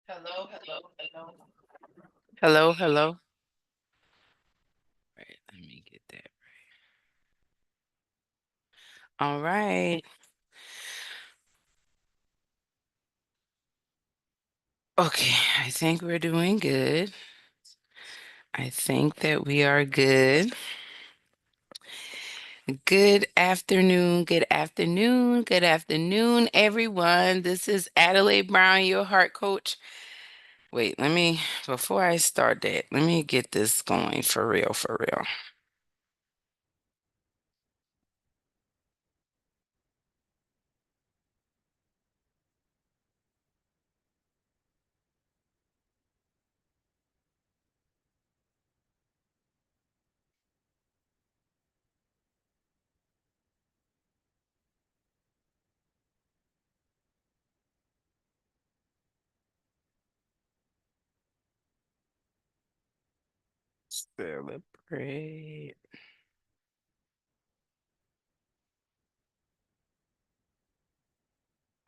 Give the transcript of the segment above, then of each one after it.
Hello, hello, hello. Hello, hello. Right, let me get that. All right. Okay, I think we're doing good. I think that we are good. Good afternoon, good afternoon, good afternoon, everyone. This is Adelai Brown, your heart coach. Wait, before I start that, let me get this going for real, for real. Celebrate.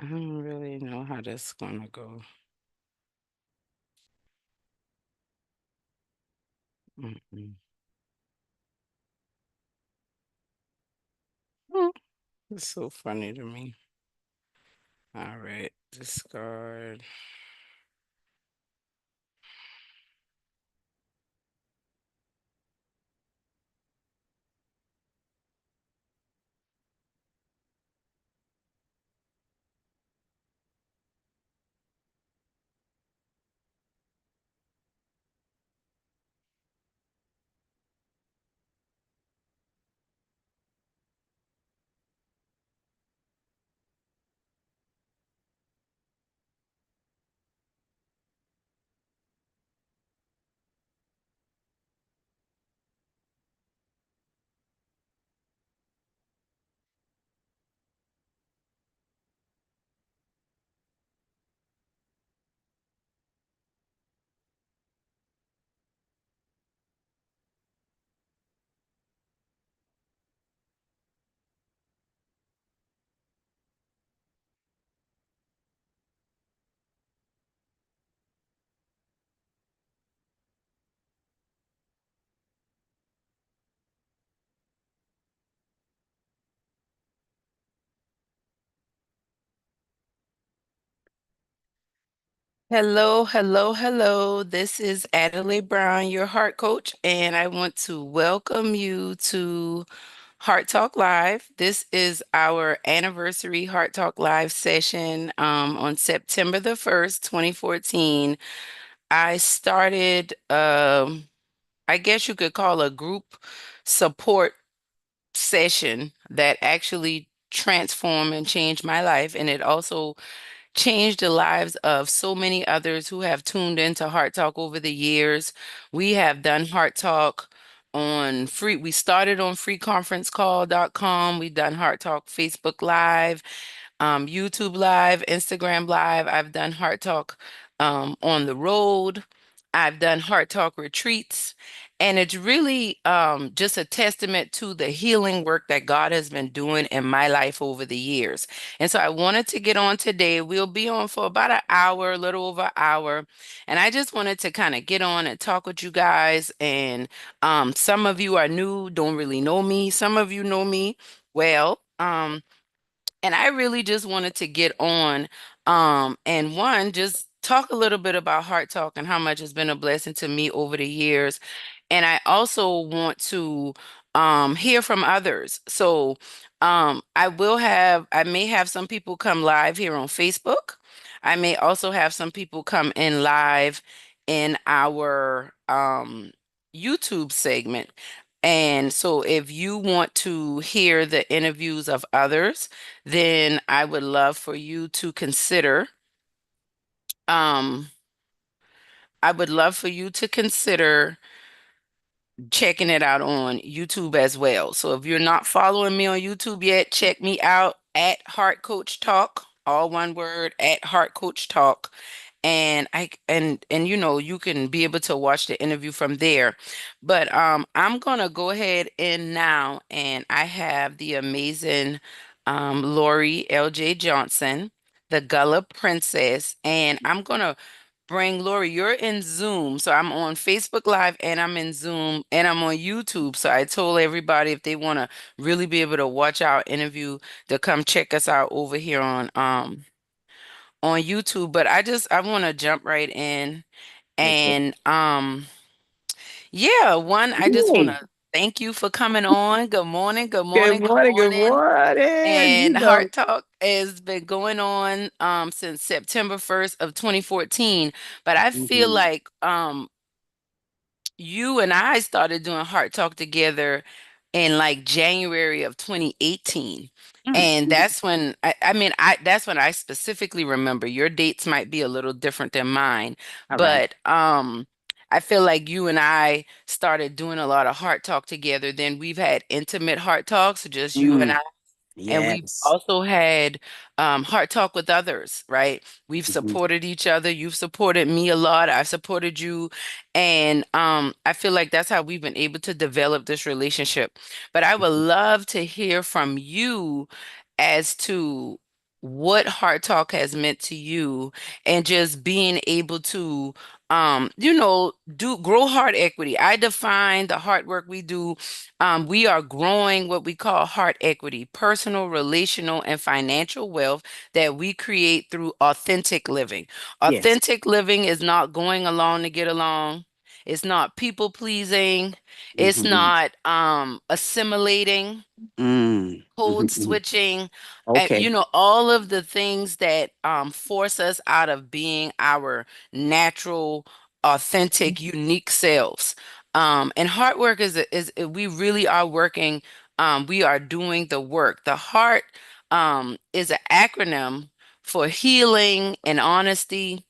I don't really know how this is gonna go. Mm-mm. Hmm, It's so funny to me. All right, discard. Hello, hello, hello. This is Adelai Brown, your heart coach, and I want to welcome you to Heart Talk Live. This is our anniversary Heart Talk Live session on September the 1st, 2014. I started, I guess you could call a group support session that actually transformed and changed my life, and it also changed the lives of so many others who have tuned into Heart Talk over the years. We have done Heart Talk we started on freeconferencecall.com. We've done Heart Talk Facebook Live, YouTube Live, Instagram Live. I've done Heart Talk on the road. I've done Heart Talk retreats. And it's really just a testament to the healing work that God has been doing in my life over the years. And so I wanted to get on today. We'll be on for about an hour, a little over an hour. And I just wanted to kind of get on and talk with you guys. And some of you are new, don't really know me. Some of you know me well. And I really just wanted to get on and one, just talk a little bit about Heart Talk and how much it's been a blessing to me over the years. And I also want to hear from others. So I may have some people come live here on Facebook. I may also have some people come in live in our YouTube segment. And so if you want to hear the interviews of others, then I would love for you to consider, um, I would love for you to consider checking it out on YouTube as well. So if you're not following me on YouTube yet, check me out at Heart Coach Talk, all one word at Heart Coach Talk. And you know, you can be able to watch the interview from there. But I'm gonna go ahead and now, and I have the amazing Lori LJ Johnson, the Gullah Princess, and I'm gonna bring Lori. You're in Zoom. So I'm on Facebook Live and I'm in Zoom and I'm on YouTube. So I told everybody if they want to really be able to watch our interview to come check us out over here on YouTube. But I want to jump right in Okay. and yeah, one, I just want Yay. to thank you for coming on. Good morning, good Good morning, good morning. Good morning. morning. And Heart Talk has been going on since September 1st of 2014. But I feel Mhm. like you and I started doing Heart Talk together in like January of 2018. Mm, And mhm. I that's when I specifically remember. Your dates might be a little different than mine, All right. but I feel like you and I started doing a lot of Heart Talk together. Then we've had intimate Heart Talks, just you and Mm, I. And we've yes. also had heart talk with others, right? We've Mhm. supported each other. You've supported me a lot. I've supported you. And I feel like that's how we've been able to develop this relationship. But I would love to hear from you as to what Heart Talk has meant to you and just being able to do grow heart equity. I define the heart work we do. We are growing what we call heart equity, personal, relational, and financial wealth that we create through authentic living. Yes. Authentic living is not going along to get along. It's not people pleasing. It's Mhm. not assimilating, Mm, code mhm, mhm. switching, and Okay. all of the things that force us out of being our natural, authentic, unique selves. And heart work is we really are working. We are doing the work. The heart is an acronym for healing and honesty,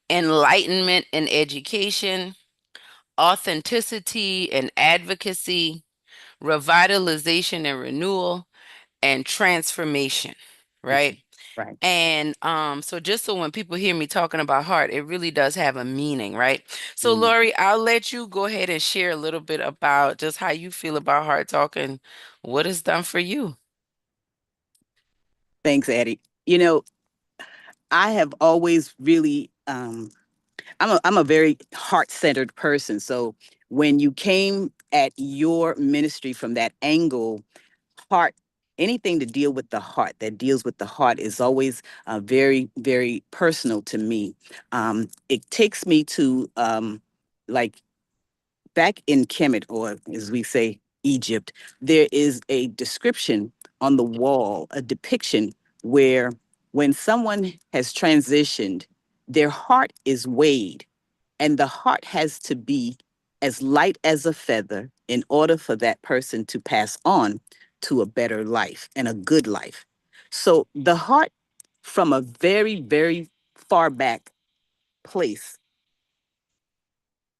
enlightenment and education, authenticity and advocacy, revitalization and renewal, and transformation, right? Okay. Right. And so just so when people hear me talking about heart, it really does have a meaning, right? So Mm. Lori, I'll let you go ahead and share a little bit about just how you feel about heart talk and what it's done for you. Thanks, Addie. You know, I have always really I'm a very heart-centered person. So when you came at your ministry from that angle, heart, anything to deal with the heart, that deals with the heart, is always very, very personal to me. It takes me to like back in Kemet, or as we say, Egypt. There is a description on the wall, a depiction where when someone has transitioned, their heart is weighed, and the heart has to be as light as a feather in order for that person to pass on to a better life and a good life. So the heart, from a very, very far back place,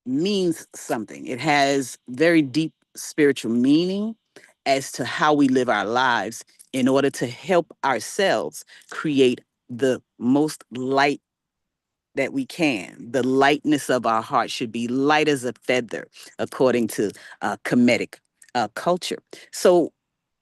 means something. It has very deep spiritual meaning as to how we live our lives in order to help ourselves create the most light that we can. The lightness of our heart should be light as a feather, according to Kemetic culture. So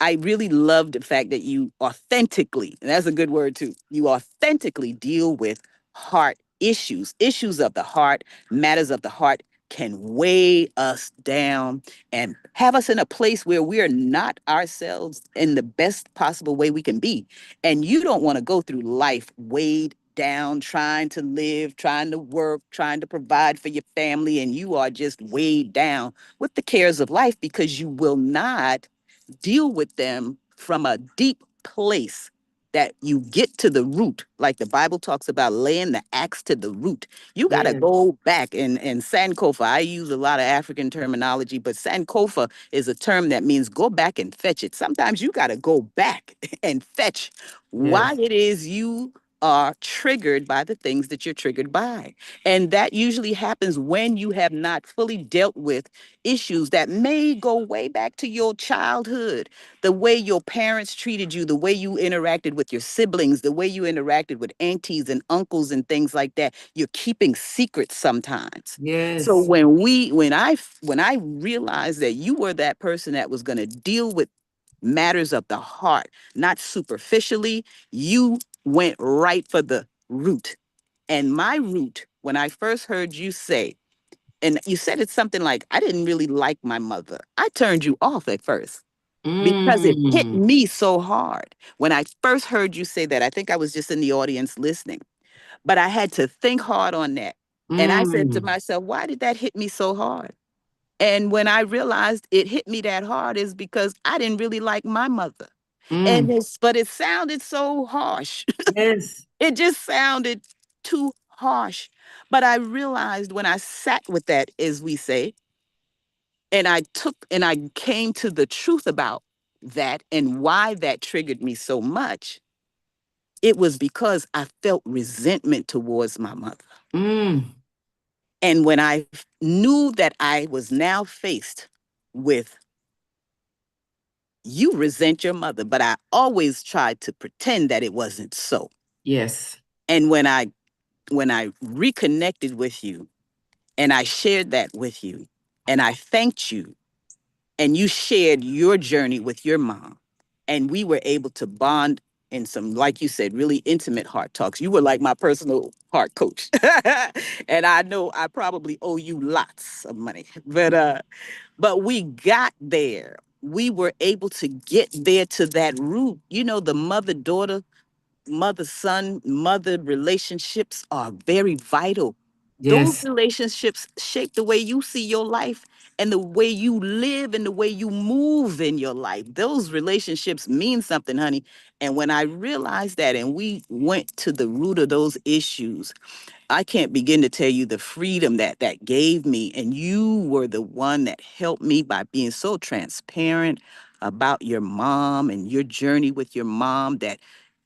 I really love the fact that you authentically, and that's a good word too, you authentically deal with heart issues, issues of the heart, matters of the heart can weigh us down and have us in a place where we are not ourselves in the best possible way we can be. And you don't want to go through life weighed down, trying to live, trying to work, trying to provide for your family, and you are just weighed down with the cares of life because you will not deal with them from a deep place that you get to the root, like the Bible talks about laying the axe to the root. You got to Yeah. go back and Sankofa. I use a lot of African terminology, but Sankofa is a term that means go back and fetch it. Sometimes you got to go back and fetch why Yes. it is you are triggered by the things that you're triggered by. And that usually happens when you have not fully dealt with issues that may go way back to your childhood, the way your parents treated you, the way you interacted with your siblings, the way you interacted with aunties and uncles and things like that. You're keeping secrets sometimes. So Yes. when I realized that you were that person that was going to deal with matters of the heart, not superficially, you went right for the root. And my root, when I first heard you say, and you said it's something like, I didn't really like my mother. I turned you off at first because it hit Mm. me so hard. When I first heard you say that, I think I was just in the audience listening, but I had to think hard on that. And I said to Mm. myself, why did that hit me so hard? And when I realized it hit me that hard is because I didn't really like my mother. Mm. But it sounded so harsh. Yes. It just sounded too harsh. But I realized when I sat with that, as we say, and I came to the truth about that and why that triggered me so much, it was because I felt resentment towards my mother. Mm. And when I knew that I was now faced with, you resent your mother, but I always tried to pretend that it wasn't so. Yes. And when I reconnected with you and I shared that with you and I thanked you and you shared your journey with your mom and we were able to bond in some, like you said, really intimate heart talks. You were like my personal heart coach. And I know I probably owe you lots of money, but we got there. We were able to get there to that root. You know, the mother daughter, mother son, mother relationships are very vital. Those Yes. relationships shape the way you see your life and the way you live and the way you move in your life. Those relationships mean something, honey. And when I realized that and we went to the root of those issues, I can't begin to tell you the freedom that that gave me. And you were the one that helped me by being so transparent about your mom and your journey with your mom that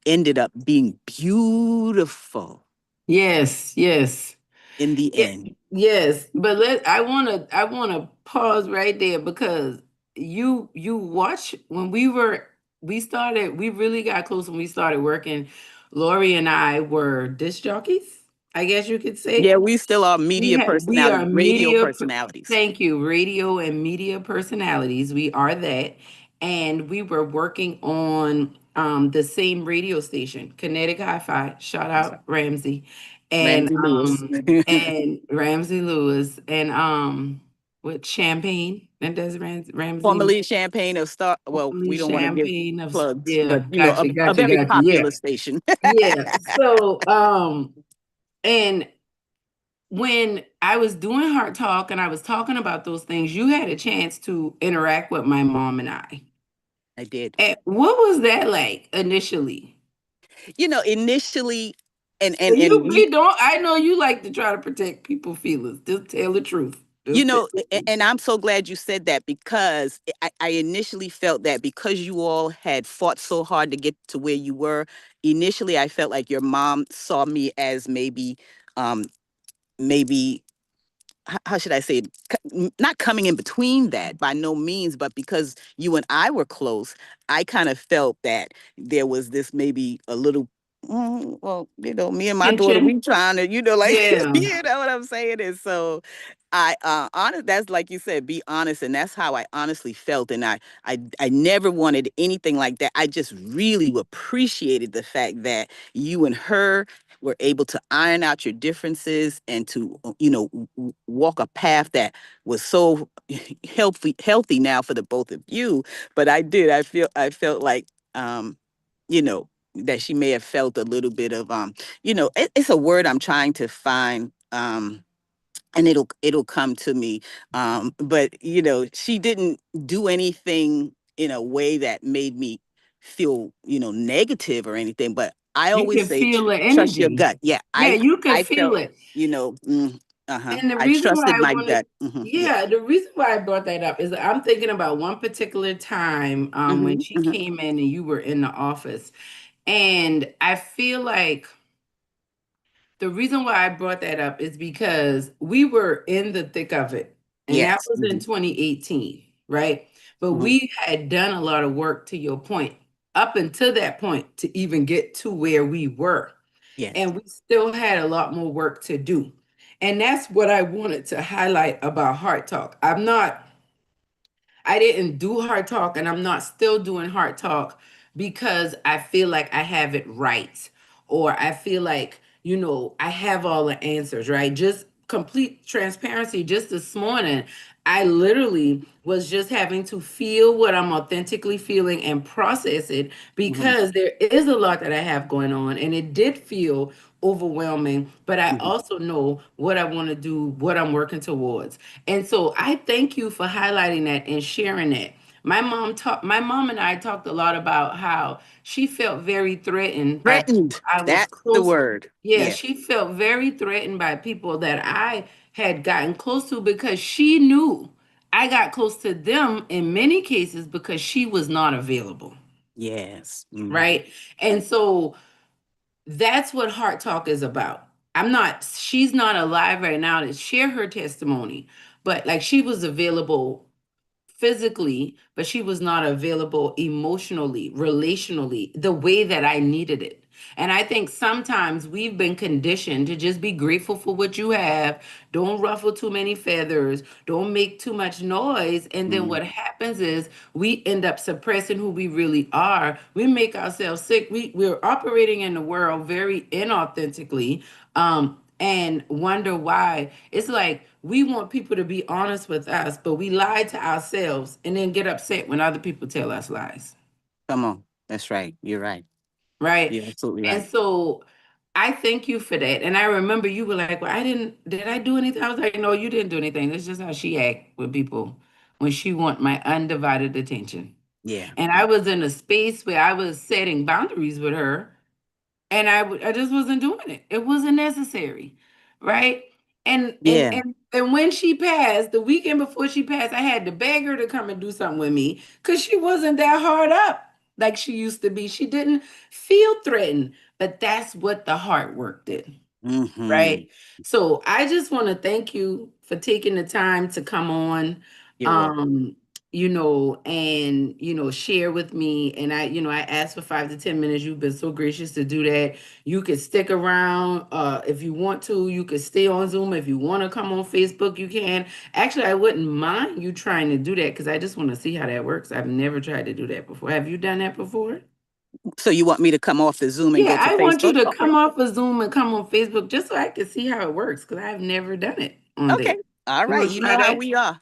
ended up being beautiful Yes. Yes. in the Yeah, end. yes, but I wanna pause right there because you watch when we started, we really got close when we started working. Lori and I were disc jockeys, I guess you could Yeah, say. we still are media We are personality, radio personalities. thank you, radio and media personalities. We are that. And we were working on the same radio station, Kinetic Hi-Fi. Shout That's right. out Ramsey. And Ramsey Lewis. Ramsey Lewis and with Champagne. And does Ramsey Formerly Champagne of Star. Well, formerly we don't want to give Champagne of, plugs, but yeah, you know, gotcha, a gotcha, very gotcha. Yeah. popular station. Yeah. So and when I was doing Heart Talk and I was talking about those things, you had a chance to interact with my mom and I. I did. And what was that like initially? You know, initially, And you and be don't I know you like to try to protect people's feelings. Just tell the truth. you Just tell know, the truth. and I'm so glad you said that because I initially felt that because you all had fought so hard to get to where you were, initially I felt like your mom saw me as um, maybe how should I say it? Not coming in between that by no means, but because you and I were close, I kind of felt that there was this maybe a little, well, you know, me and my daughter, Tension. we trying to, you know, like, Yeah. you know what I'm saying? And so honest, that's like you said, be honest. And that's how I honestly felt. And I never wanted anything like that. I just really appreciated the fact that you and her were able to iron out your differences and to walk a path that was so healthy now for the both of you. But I felt like you know that she may have felt a little bit of it's a word I'm trying to find, and it'll come to me, but she didn't do anything in a way that made me feel negative or anything, but I You always can say feel the trust your energy. gut. Yeah, Yeah, you can I feel felt, it. And the I reason why trusted I my wanted, gut. Yeah. yeah, the reason why I brought that up is that I'm thinking about one particular time when Hmm. she came in and you were in the office. And I feel like the reason why I brought that up is because we were in the thick of it. And that Yes. was in Hmm. 2018, right? But Hmm. we had done a lot of work, to your point, up until that point to even get to where we were. Yes. And we still had a lot more work to do. And that's what I wanted to highlight about Heart Talk. I didn't do Heart Talk and I'm not still doing Heart Talk because I feel like I have it right. Or I feel like, I have all the answers, right? Just complete transparency. Just this morning, I literally was just having to feel what I'm authentically feeling and process it Hmm. because there is a lot that I have going on, and it did feel overwhelming, but I Hmm. also know what I want to do, what I'm working towards. And so I thank you for highlighting that and sharing that. My mom and I talked a lot about how she felt very threatened by people Threatened. I was That's the close. word. Yeah, Yeah. she felt very threatened by people that I had gotten close to because she knew I got close to them in many cases because she was not available, Yes. Hmm. right? And so that's what Heart Talk is about. She's not alive right now to share her testimony, but like she was available physically, but she was not available emotionally, relationally, the way that I needed it. And I think sometimes we've been conditioned to just be grateful for what you have. Don't ruffle too many feathers. Don't make too much noise. And then what Hmm. happens is we end up suppressing who we really are. We make ourselves sick. We're operating in the world very inauthentically. And wonder why. It's like we want people to be honest with us, but we lie to ourselves and then get upset when other people tell us lies, Come on. That's right. You're right. right? You're absolutely And right. so I thank you for that. And I remember you were like, "Well, did I do anything?" I was like, "No, you didn't do anything. That's just how she act with people when she want my undivided attention." Yeah. And I was in a space where I was setting boundaries with her, and I just wasn't doing it. It wasn't necessary, right? And and Yeah. and and when she passed, the weekend before she passed, I had to beg her to come and do something with me because she wasn't that hard up like she used to be. She didn't feel threatened, but that's what the hard work did. Hmm. Right. So I just want to thank you for taking the time to come on, You're welcome. um, and share with me. And I asked for 5 to 10 minutes. You've been so gracious to do that. You could stick around if you want to. You could stay on Zoom. If you want to come on Facebook, you can. Actually, I wouldn't mind you trying to do that because I just want to see how that works. I've never tried to do that before. Have you done that before? So you want me to come off the Zoom and go Yeah, to I want you Facebook? to Okay. come off of Zoom and come on Facebook just so I can see how it works because I've never done it on there. Okay. All You right. want to You try know how that? we are.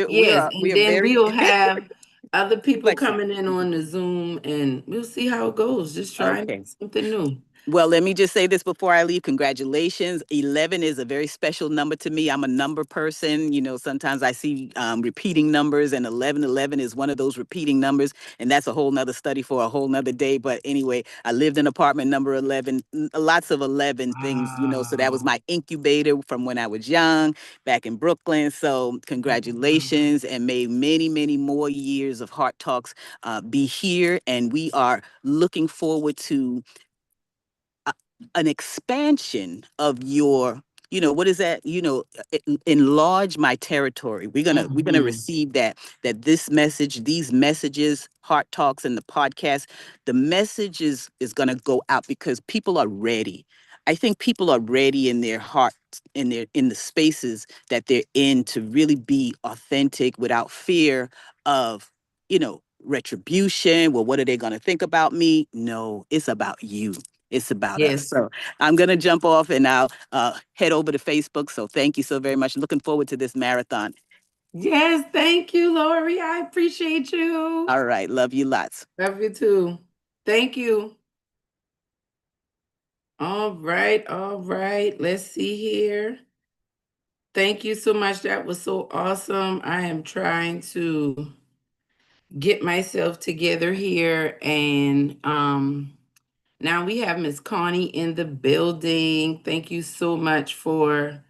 Yes, We and are then very we'll have other people flexible. coming in on the Zoom and we'll see how it goes. Just trying Okay. something new. Well, let me just say this before I leave. Congratulations. 11 is a very special number to me. I'm a number person. Sometimes I see repeating numbers, and 1111 is one of those repeating numbers. And that's a whole nother study for a whole nother day. But anyway, I lived in apartment number 11, lots of 11 things, so that was Wow. my incubator from when I was young back in Brooklyn. So congratulations, and may many, many more years of Heart Talks be here. And we are looking forward to a- an expansion of your, what is that, enlarge my territory. We're gonna Mhm. receive that this message, these messages, Heart Talks, and the podcast, the message is gonna go out because people are ready. I think people are ready in their hearts, in the spaces that they're in, to really be authentic without fear of, retribution. Well, what are they going to think about me? No, it's about you. It's about us. Yes. So I'm going to jump off, and I'll head over to Facebook. So thank you so very much. Looking forward to this marathon. Yes. Thank you, Lori. I appreciate you. All right. Love you lots. Love you too. Thank you. All right. All right. Let's see here. Thank you so much. That was so awesome. I am trying to get myself together here and now we have Miss Connie in the building. Thank you so much for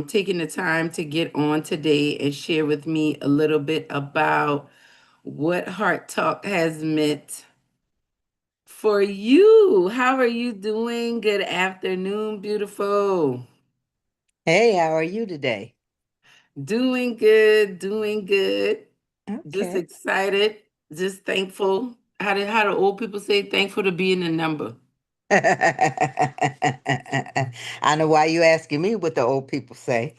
taking the time to get on today and share with me a little bit about what Heart Talk has meant for you. How are you doing? Good afternoon, beautiful. Hey, how are you today? Doing good, doing good. Just Okay. excited, just thankful. How do old people say thankful to be in the number? I know why you asking me what the old people say.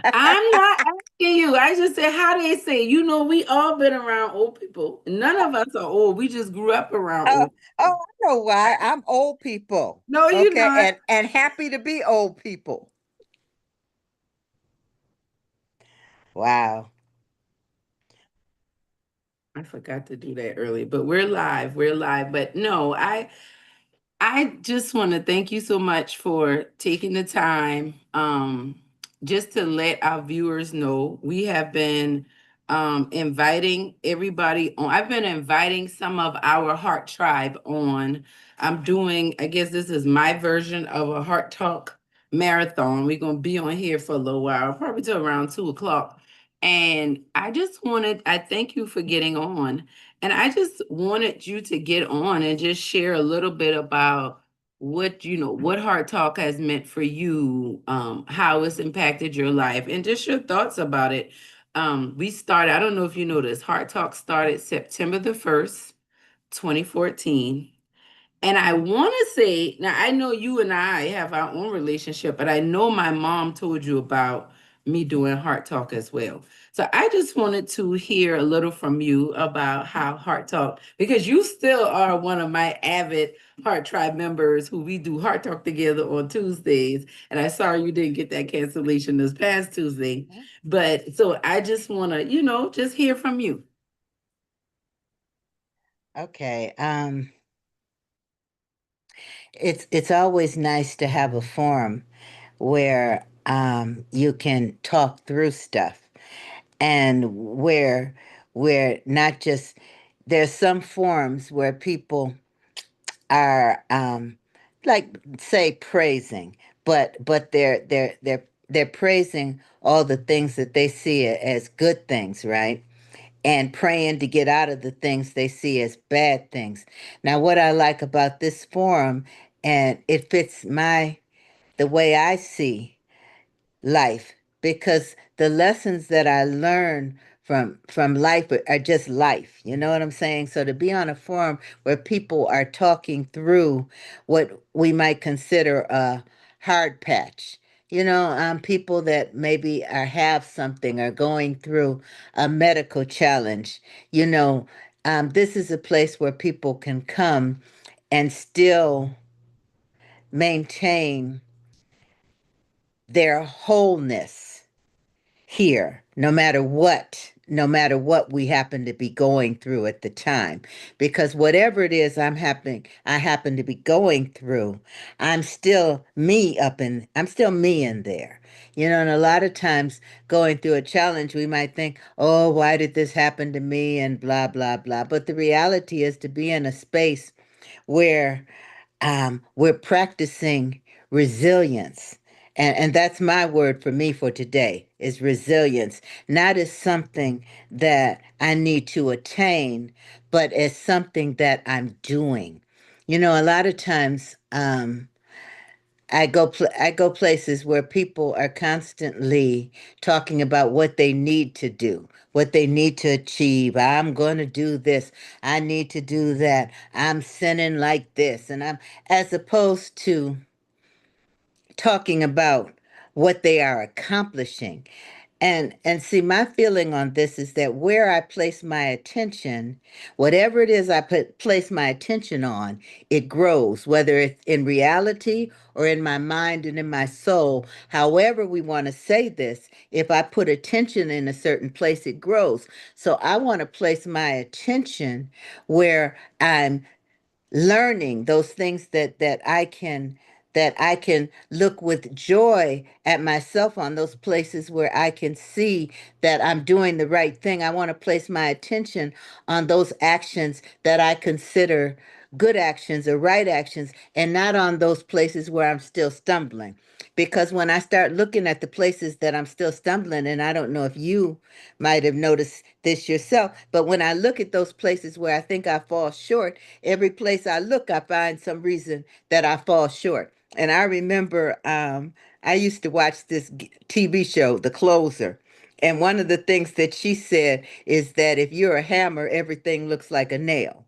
I'm not. you. I just said how they say, we all been around old people. None of us are old. We just grew up around Oh, old. oh, I know why. I'm old people. No, you're Okay, not. and happy to be old people. Wow. I forgot to do that earlier, but we're live. We're live. But no, I just want to thank you so much for taking the time just to let our viewers know we have been inviting everybody on. I've been inviting some of our Heart Tribe on. I'm doing, I guess this is my version of a Heart Talk marathon. We're going to be on here for a little while, probably till around 2 o'clock. And I thank you for getting on. And I just wanted you to get on and just share a little bit about what Heart Talk has meant for you, how it's impacted your life, and just your thoughts about it. We started, I don't know if you know this, Heart Talk started September the 1st, 2014. And I want to say, now I know you and I have our own relationship, but I know my mom told you about me doing Heart Talk as well. So I just wanted to hear a little from you about how Heart Talk, because you still are one of my avid Heart Tribe members who we do Heart Talk together on Tuesdays. And I'm sorry you didn't get that cancellation this past Tuesday. But so I just want to, just hear from you. Okay. It's always nice to have a forum where you can talk through stuff and where not just there's some forums where people are like say praising, but they're praising all the things that they see as good things, right? And praying to get out of the things they see as bad things. Now, what I like about this forum, and it fits the way I see life, because the lessons that I learn from life are just life. You know what I'm saying? So to be on a forum where people are talking through what we might consider a hard patch. People that maybe have something or going through a medical challenge. You know, this is a place where people can come and still maintain their wholeness here, no matter what we happen to be going through at the time. Because whatever it is I happen to be going through, I'm still me in there. And a lot of times going through a challenge, we might think, oh, why did this happen to me? And blah, blah, blah. But the reality is to be in a space where we're practicing resilience. And that's my word for me for today is resilience, not as something that I need to attain, but as something that I'm doing. A lot of times I go places where people are constantly talking about what they need to do, what they need to achieve. I'm going to do this. I need to do that. I'm sinning like this, and I'm as opposed to talking about what they are accomplishing. And see, my feeling on this is that where I place my attention, whatever it is place my attention on, it grows, whether it's in reality or in my mind and in my soul. However we want to say this, if I put attention in a certain place, it grows. So I want to place my attention where I'm learning those things that I can look with joy at myself on those places where I can see that I'm doing the right thing. I want to place my attention on those actions that I consider good actions or right actions and not on those places where I'm still stumbling. Because when I start looking at the places that I'm still stumbling, and I don't know if you might have noticed this yourself, but when I look at those places where I think I fall short, every place I look, I find some reason that I fall short. And I remember I used to watch this TV show, The Closer. And one of the things that she said is that if you're a hammer, everything looks like a nail.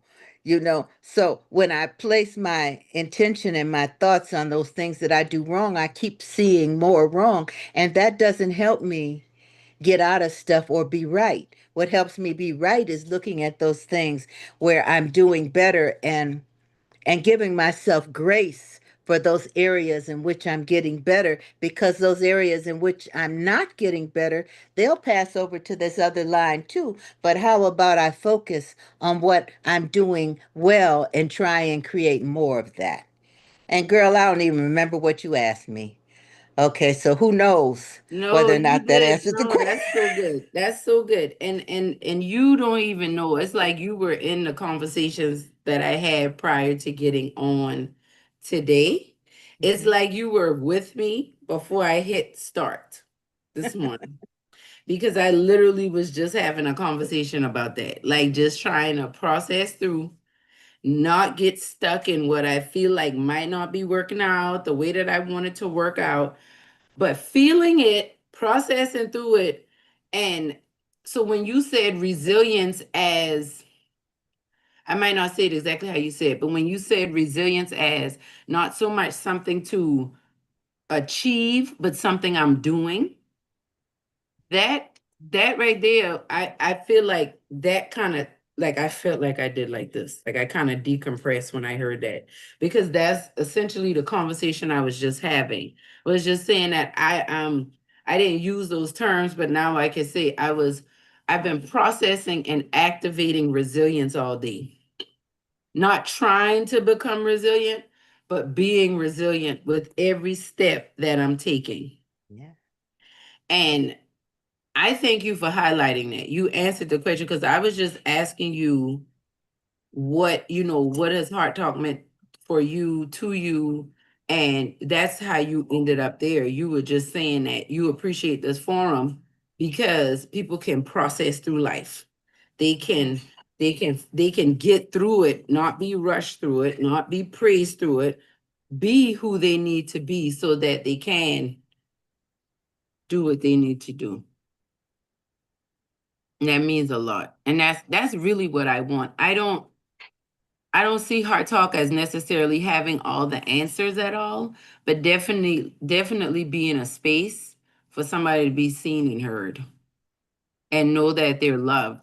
So when I place my intention and my thoughts on those things that I do wrong, I keep seeing more wrong. And that doesn't help me get out of stuff or be right. What helps me be right is looking at those things where I'm doing better and giving myself grace for those areas in which I'm getting better, because those areas in which I'm not getting better, they'll pass over to this other line too. But how about I focus on what I'm doing well and try and create more of that? And girl, I don't even remember what you asked me. Okay, so who knows No, whether or you not that did. answers the No, question? that's so good. That's so good. And you don't even know. It's like you were in the conversations that I had prior to getting on today. It's Mhm. like you were with me before I hit start this morning. Because I literally was just having a conversation about that. Like just trying to process through, not get stuck in what I feel like might not be working out the way that I wanted to work out, but feeling it, processing through it. And so when you said resilience as, I might not say it exactly how you said, but when you said resilience as not so much something to achieve, but something I'm doing, that that right there, I feel like that kind of, like I felt like I did like this. Like I kind of decompressed when I heard that, because that's essentially the conversation I was just having. Was just saying that I didn't use those terms, but now I can say I've been processing and activating resilience all day. Not trying to become resilient, but being resilient with every step that I'm taking. Yeah. And I thank you for highlighting that. You answered the question because I was just asking you what, what has Heart Talk meant for you, to you, and that's how you ended up there. You were just saying that you appreciate this forum because people can process through life. They can they can get through it, not be rushed through it, not be praised through it, be who they need to be so that they can do what they need to do. And that means a lot. And that's really what I want. I don't see Heart Talk as necessarily having all the answers at all, but definitely be in a space for somebody to be seen and heard and know that they're loved.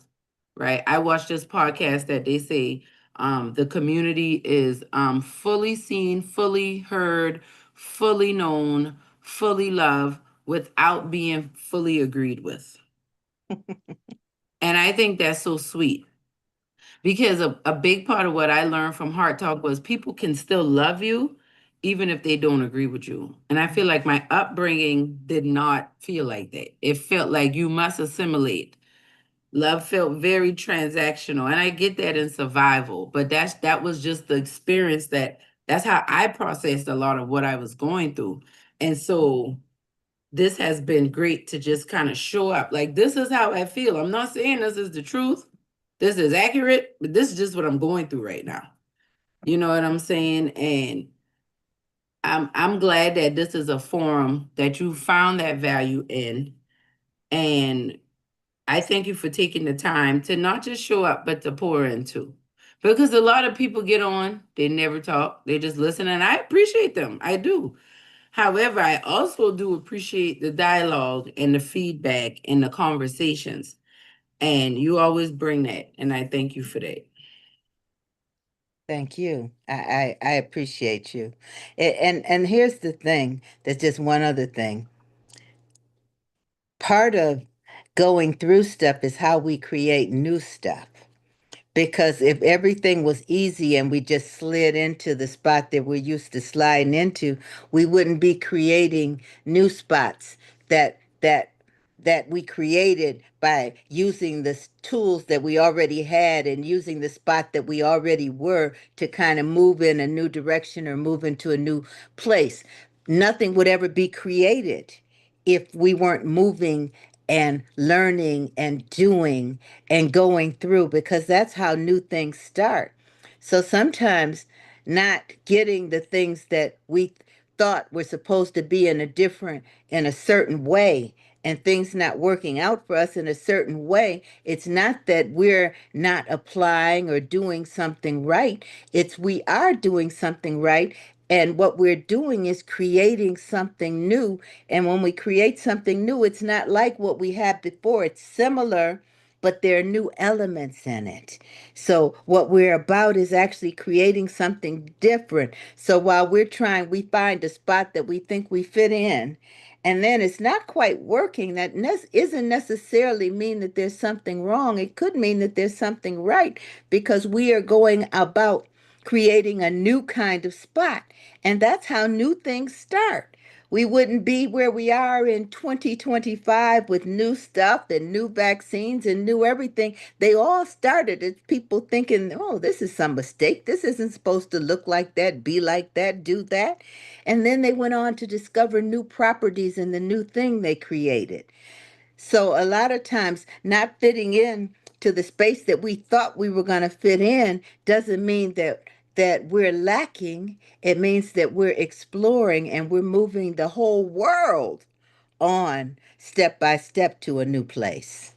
Right? I watched this podcast that they say the community is fully seen, fully heard, fully known, fully loved without being fully agreed with. And I think that's so sweet. Because a big part of what I learned from Heart Talk was people can still love you even if they don't agree with you. And I feel like my upbringing did not feel like that. It felt like you must assimilate. Love felt very transactional. And I get that in survival, but that was just the experience that's how I processed a lot of what I was going through. And so this has been great to just kind of show up. Like, this is how I feel. I'm not saying this is the truth. This is accurate, but this is just what I'm going through right now. You know what I'm saying? And I'm glad that this is a forum that you found that value in. And I thank you for taking the time to not just show up, but to pour into. Because a lot of people get on, they never talk, they just listen, and I appreciate them. I do. However, I also do appreciate the dialogue and the feedback and the conversations. And you always bring that. And I thank you for that. Thank you. I appreciate you. And here's the thing. There's just one other thing. Part of going through stuff is how we create new stuff. Because if everything was easy and we just slid into the spot that we're used to sliding into, we wouldn't be creating new spots that that we created by using the tools that we already had and using the spot that we already were to kind of move in a new direction or move into a new place. Nothing would ever be created if we weren't moving and learning and doing and going through, because that's how new things start. So sometimes not getting the things that we thought were supposed to be in a certain way, and things not working out for us in a certain way, it's not that we're not applying or doing something right. It's we are doing something right, And what we're doing is creating something new. And when we create something new, it's not like what we had before. It's similar, but there are new elements in it. So what we're about is actually creating something different. So while we're trying, we find a spot that we think we fit in, and then it's not quite working. That isn't necessarily mean that there's something wrong. It could mean that there's something right, because we are going about creating a new kind of spot. And that's how new things start. We wouldn't be where we are in 2025 with new stuff and new vaccines and new everything. They all started as people thinking, oh, this is some mistake. This isn't supposed to look like that, be like that, do that. And then they went on to discover new properties in the new thing they created. So a lot of times, not fitting in to the space that we thought we were going to fit in doesn't mean that we're lacking. It means that we're exploring and we're moving the whole world on step by step to a new place.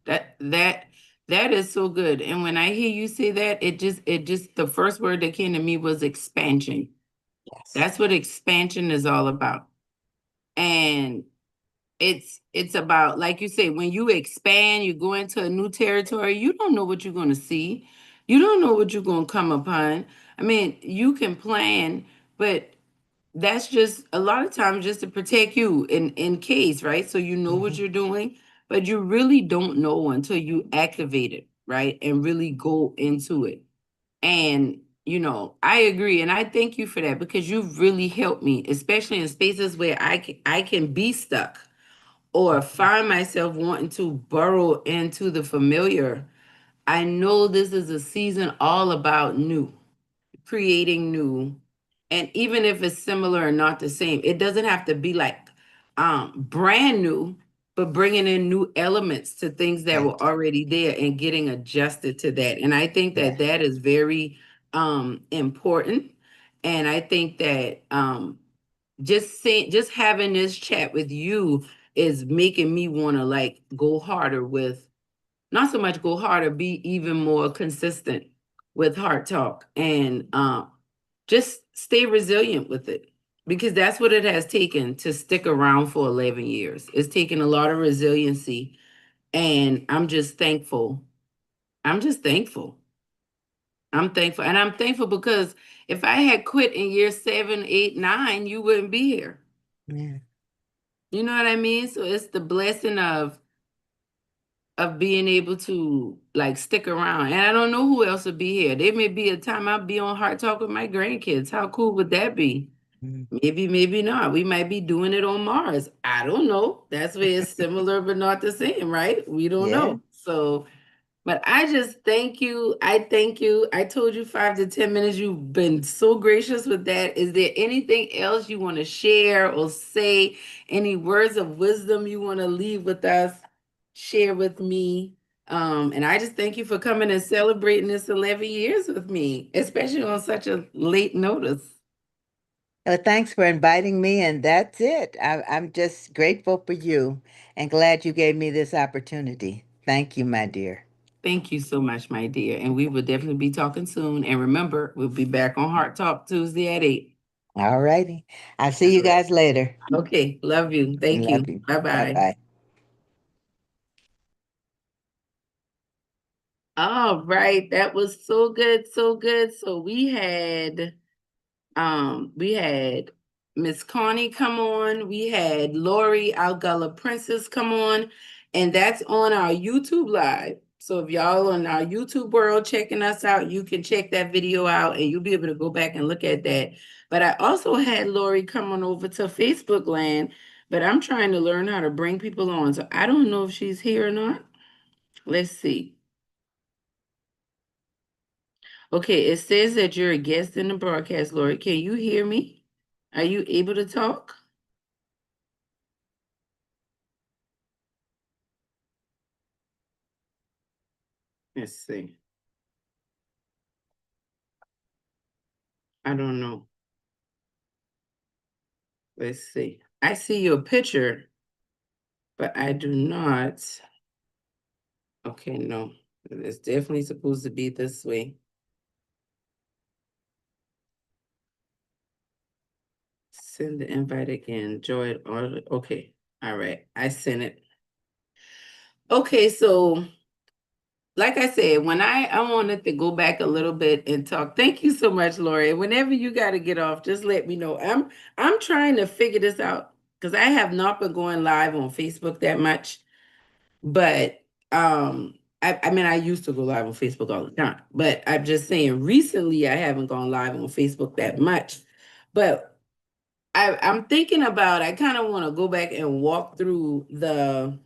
That that is so good. And when I hear you say that, it just the first word that came to me was expansion. Yes. That's what expansion is all about. And it's about, like you say, when you expand, you go into a new territory, you don't know what you're going to see. You don't know what you're going to come upon. I mean, you can plan, but that's just a lot of times just to protect you in case, right? So you know what Mhm. you're doing, but you really don't know until you activate it, right? And really go into it. And I agree, and I thank you for that, because you've really helped me, especially in spaces where I can be stuck or find myself wanting to burrow into the familiar. I know this is a season all about new, creating new. And even if it's similar and not the same, it doesn't have to be like brand new, but bringing in new elements to things that Right. were already there and getting adjusted to that. And I think Yeah. that that is very important. And I think that just having this chat with you is making me want to like go harder with, not so much go harder, be even more consistent with heart talk, and just stay resilient with it, because that's what it has taken to stick around for 11 years. It's taken a lot of resiliency, and I'm just thankful. I'm just thankful. I'm thankful. And I'm thankful because if I had quit in year 7, 8, 9, you wouldn't be here. Yeah. You know what I mean? So it's the blessing of being able to like stick around. And I don't know who else will be here. There may be a time I'll be on Heart Talk with my grandkids. How cool would that be? Mm. Maybe, maybe not. We might be doing it on Mars. I don't know. That's where it's similar but not the same, right? We don't Yeah. know. So, but I just thank you. I thank you. I told you 5 to 10 minutes. You've been so gracious with that. Is there anything else you want to share or say? Any words of wisdom you want to leave with us? Share with me. And I just thank you for coming and celebrating this 11 years with me, especially on such a late notice. Well, thanks for inviting me, and that's it. I'm just grateful for you and glad you gave me this opportunity. Thank you, my dear. Thank you so much, my dear. And we will definitely be talking soon. And remember, we'll be back on Heart Talk Tuesday at 8. All righty. I'll see you All right. guys later. Okay. Love you. Thank Love you. you. Bye Bye bye. bye. All right. That was so good. So good. So we had Miss Connie come on, we had Lori, our Gullah Princess, come on, and that's on our YouTube live. So if y'all on our YouTube world checking us out, you can check that video out and you'll be able to go back and look at that. But I also had Lori come on over to Facebook land, but I'm trying to learn how to bring people on. So I don't know if she's here or not. Let's see. Okay, it says that you're a guest in the broadcast, Lori. Can you hear me? Are you able to talk? Let's see. I don't know. Let's see. I see your picture, but I do not. Okay, no. It's definitely supposed to be this way. Send the invite again. Joy. Okay. All right. I sent it. Okay, so like I said, when I wanted to go back a little bit and talk. Thank you so much, Lori. Whenever you got to get off, just let me know. I'm trying to figure this out because I have not been going live on Facebook that much. But I mean I used to go live on Facebook all the time. But I'm just saying recently I haven't gone live on Facebook that much. But I'm thinking about I kind of want to go back and walk through the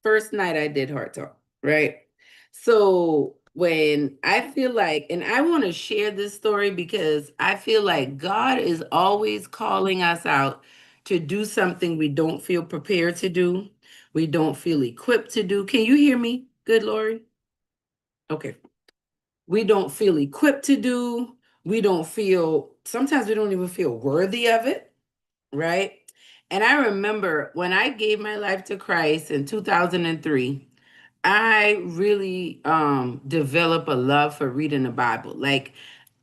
first night I did Heart Talk, right? So when I feel like, and I want to share this story because I feel like God is always calling us out to do something we don't feel prepared to do, we don't feel equipped to do. Can you hear me? Good, Lori? Okay. We don't feel equipped to do, we don't feel, sometimes we don't even feel worthy of it, right? And I remember when I gave my life to Christ in 2003, I really developed a love for reading the Bible. Like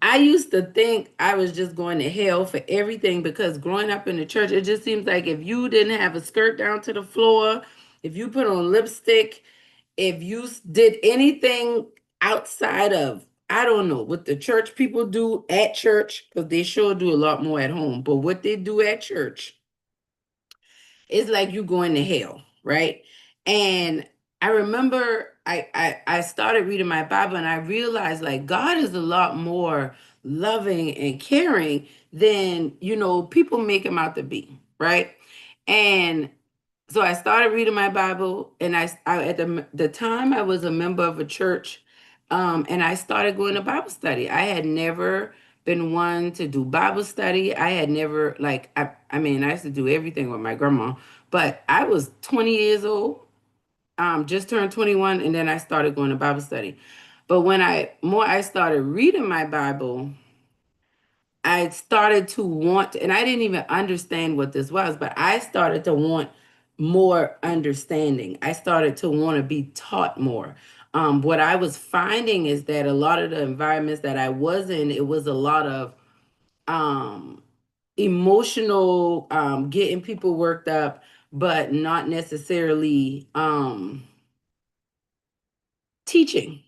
I used to think I was just going to hell for everything because growing up in the church, it just seems like if you didn't have a skirt down to the floor, if you put on lipstick, if you did anything outside of, I don't know, what the church people do at church, because they sure do a lot more at home, but what they do at church, it's like you going to hell, right? And I remember I started reading my Bible and I realized like God is a lot more loving and caring than people make him out to be, right? And so I started reading my Bible, and I at the time I was a member of a church, and I started going to Bible study. I had never been one to do Bible study. I had never like I mean I used to do everything with my grandma, but I was 20 years old, just turned 21, and then I started going to Bible study. But when I started reading my Bible, I started to want, and I didn't even understand what this was, but I started to want more understanding. I started to want to be taught more. What I was finding is that a lot of the environments that I was in, it was a lot of um, emotional, getting people worked up, but not necessarily teaching,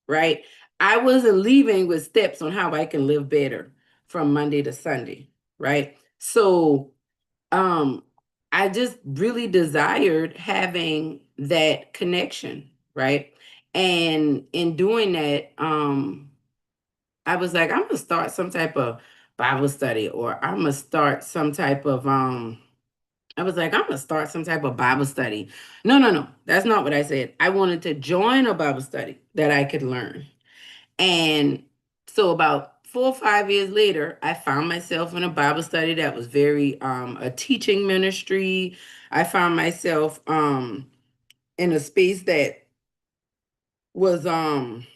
right? I wasn't leaving with steps on how I can live better from Monday to Sunday, right? So um I just really desired having that connection, right? And in doing that, I was like, I'm gonna start some type of Bible study, or I'm gonna start some type of I was like, I'm gonna start some type of Bible study. No, no, no, that's not what I said. I wanted to join a Bible study that I could learn. And so about 4 or 5 years later, I found myself in a Bible study that was very a teaching ministry. I found myself in a space that was um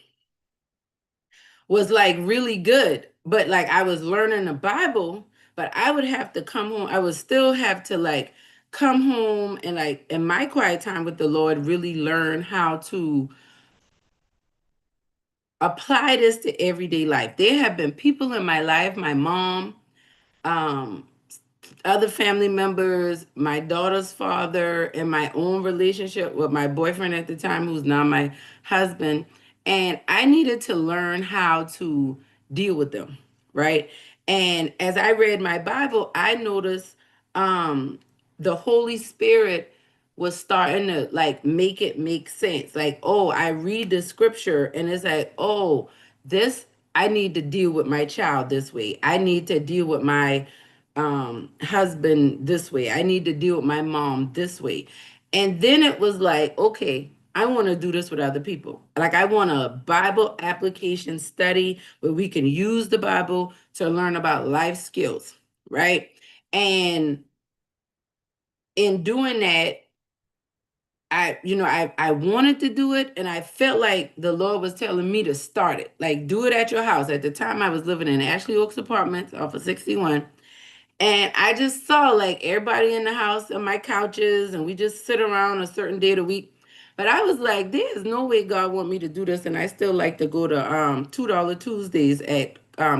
was like really good. But like I was learning the Bible, but I would have to come home. I would still have to like come home and like in my quiet time with the Lord really learn how to apply this to everyday life. There have been people in my life, my mom, um, other family members, my daughter's father, and my own relationship with my boyfriend at the time, who's now my husband. And I needed to learn how to deal with them, right? And as I read my Bible, I noticed the Holy Spirit was starting to like make it make sense. Like, oh, I read the scripture and it's like, oh, this, I need to deal with my child this way. I need to deal with my husband this way. I need to deal with my mom this way. And then it was like, okay, I want to do this with other people. Like I want a Bible application study where we can use the Bible to learn about life skills, right? And in doing that, I wanted to do it, and I felt like the Lord was telling me to start it. Like do it at your house. At the time I was living in Ashley Oaks Apartments off of 61. And I just saw like everybody in the house on my couches, and we just sit around a certain day of the week. But I was like, there's no way God want me to do this. And I still like to go to $2 Tuesdays at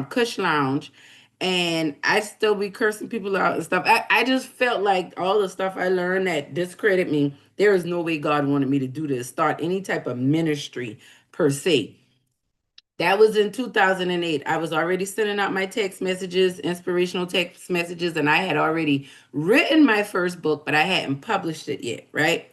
Cush Lounge. and I still be cursing people out and stuff. I just felt like all the stuff I learned that discredit me, there is no way God wanted me to do this, start any type of ministry per se. That was in 2008. I was already sending out my text messages, inspirational text messages, and I had already written my first book, but I hadn't published it yet, right?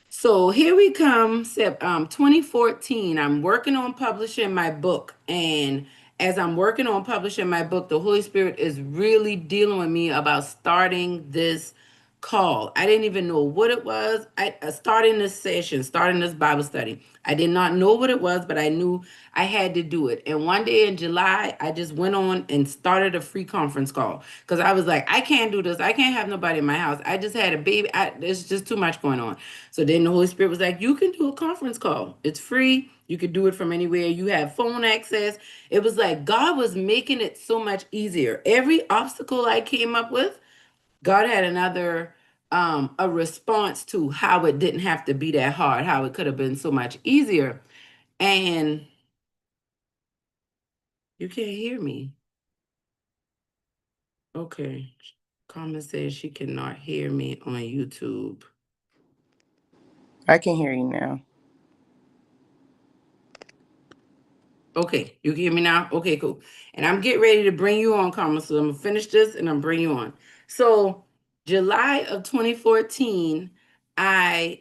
So here we come, 2014. I'm working on publishing my book. And as I'm working on publishing my book, the Holy Spirit is really dealing with me about starting this call. I didn't even know what it was. Starting this session, starting this Bible study. I did not know what it was, but I knew I had to do it. And one day in July, I just went on and started a free conference call because I was like, I can't do this. I can't have nobody in my house. I just had a baby. There's just too much going on. So then the Holy Spirit was like, you can do a conference call. It's free. You could do it from anywhere. You have phone access. It was like God was making it so much easier. Every obstacle I came up with, God had another a response to how it didn't have to be that hard, how it could have been so much easier. And you can't hear me. Okay. Carmen says she cannot hear me on YouTube. I can hear you now. Okay, you can hear me now? Okay, cool. And I'm getting ready to bring you on, Carmen. So I'm gonna finish this and I'm bring you on. So July of 2014, I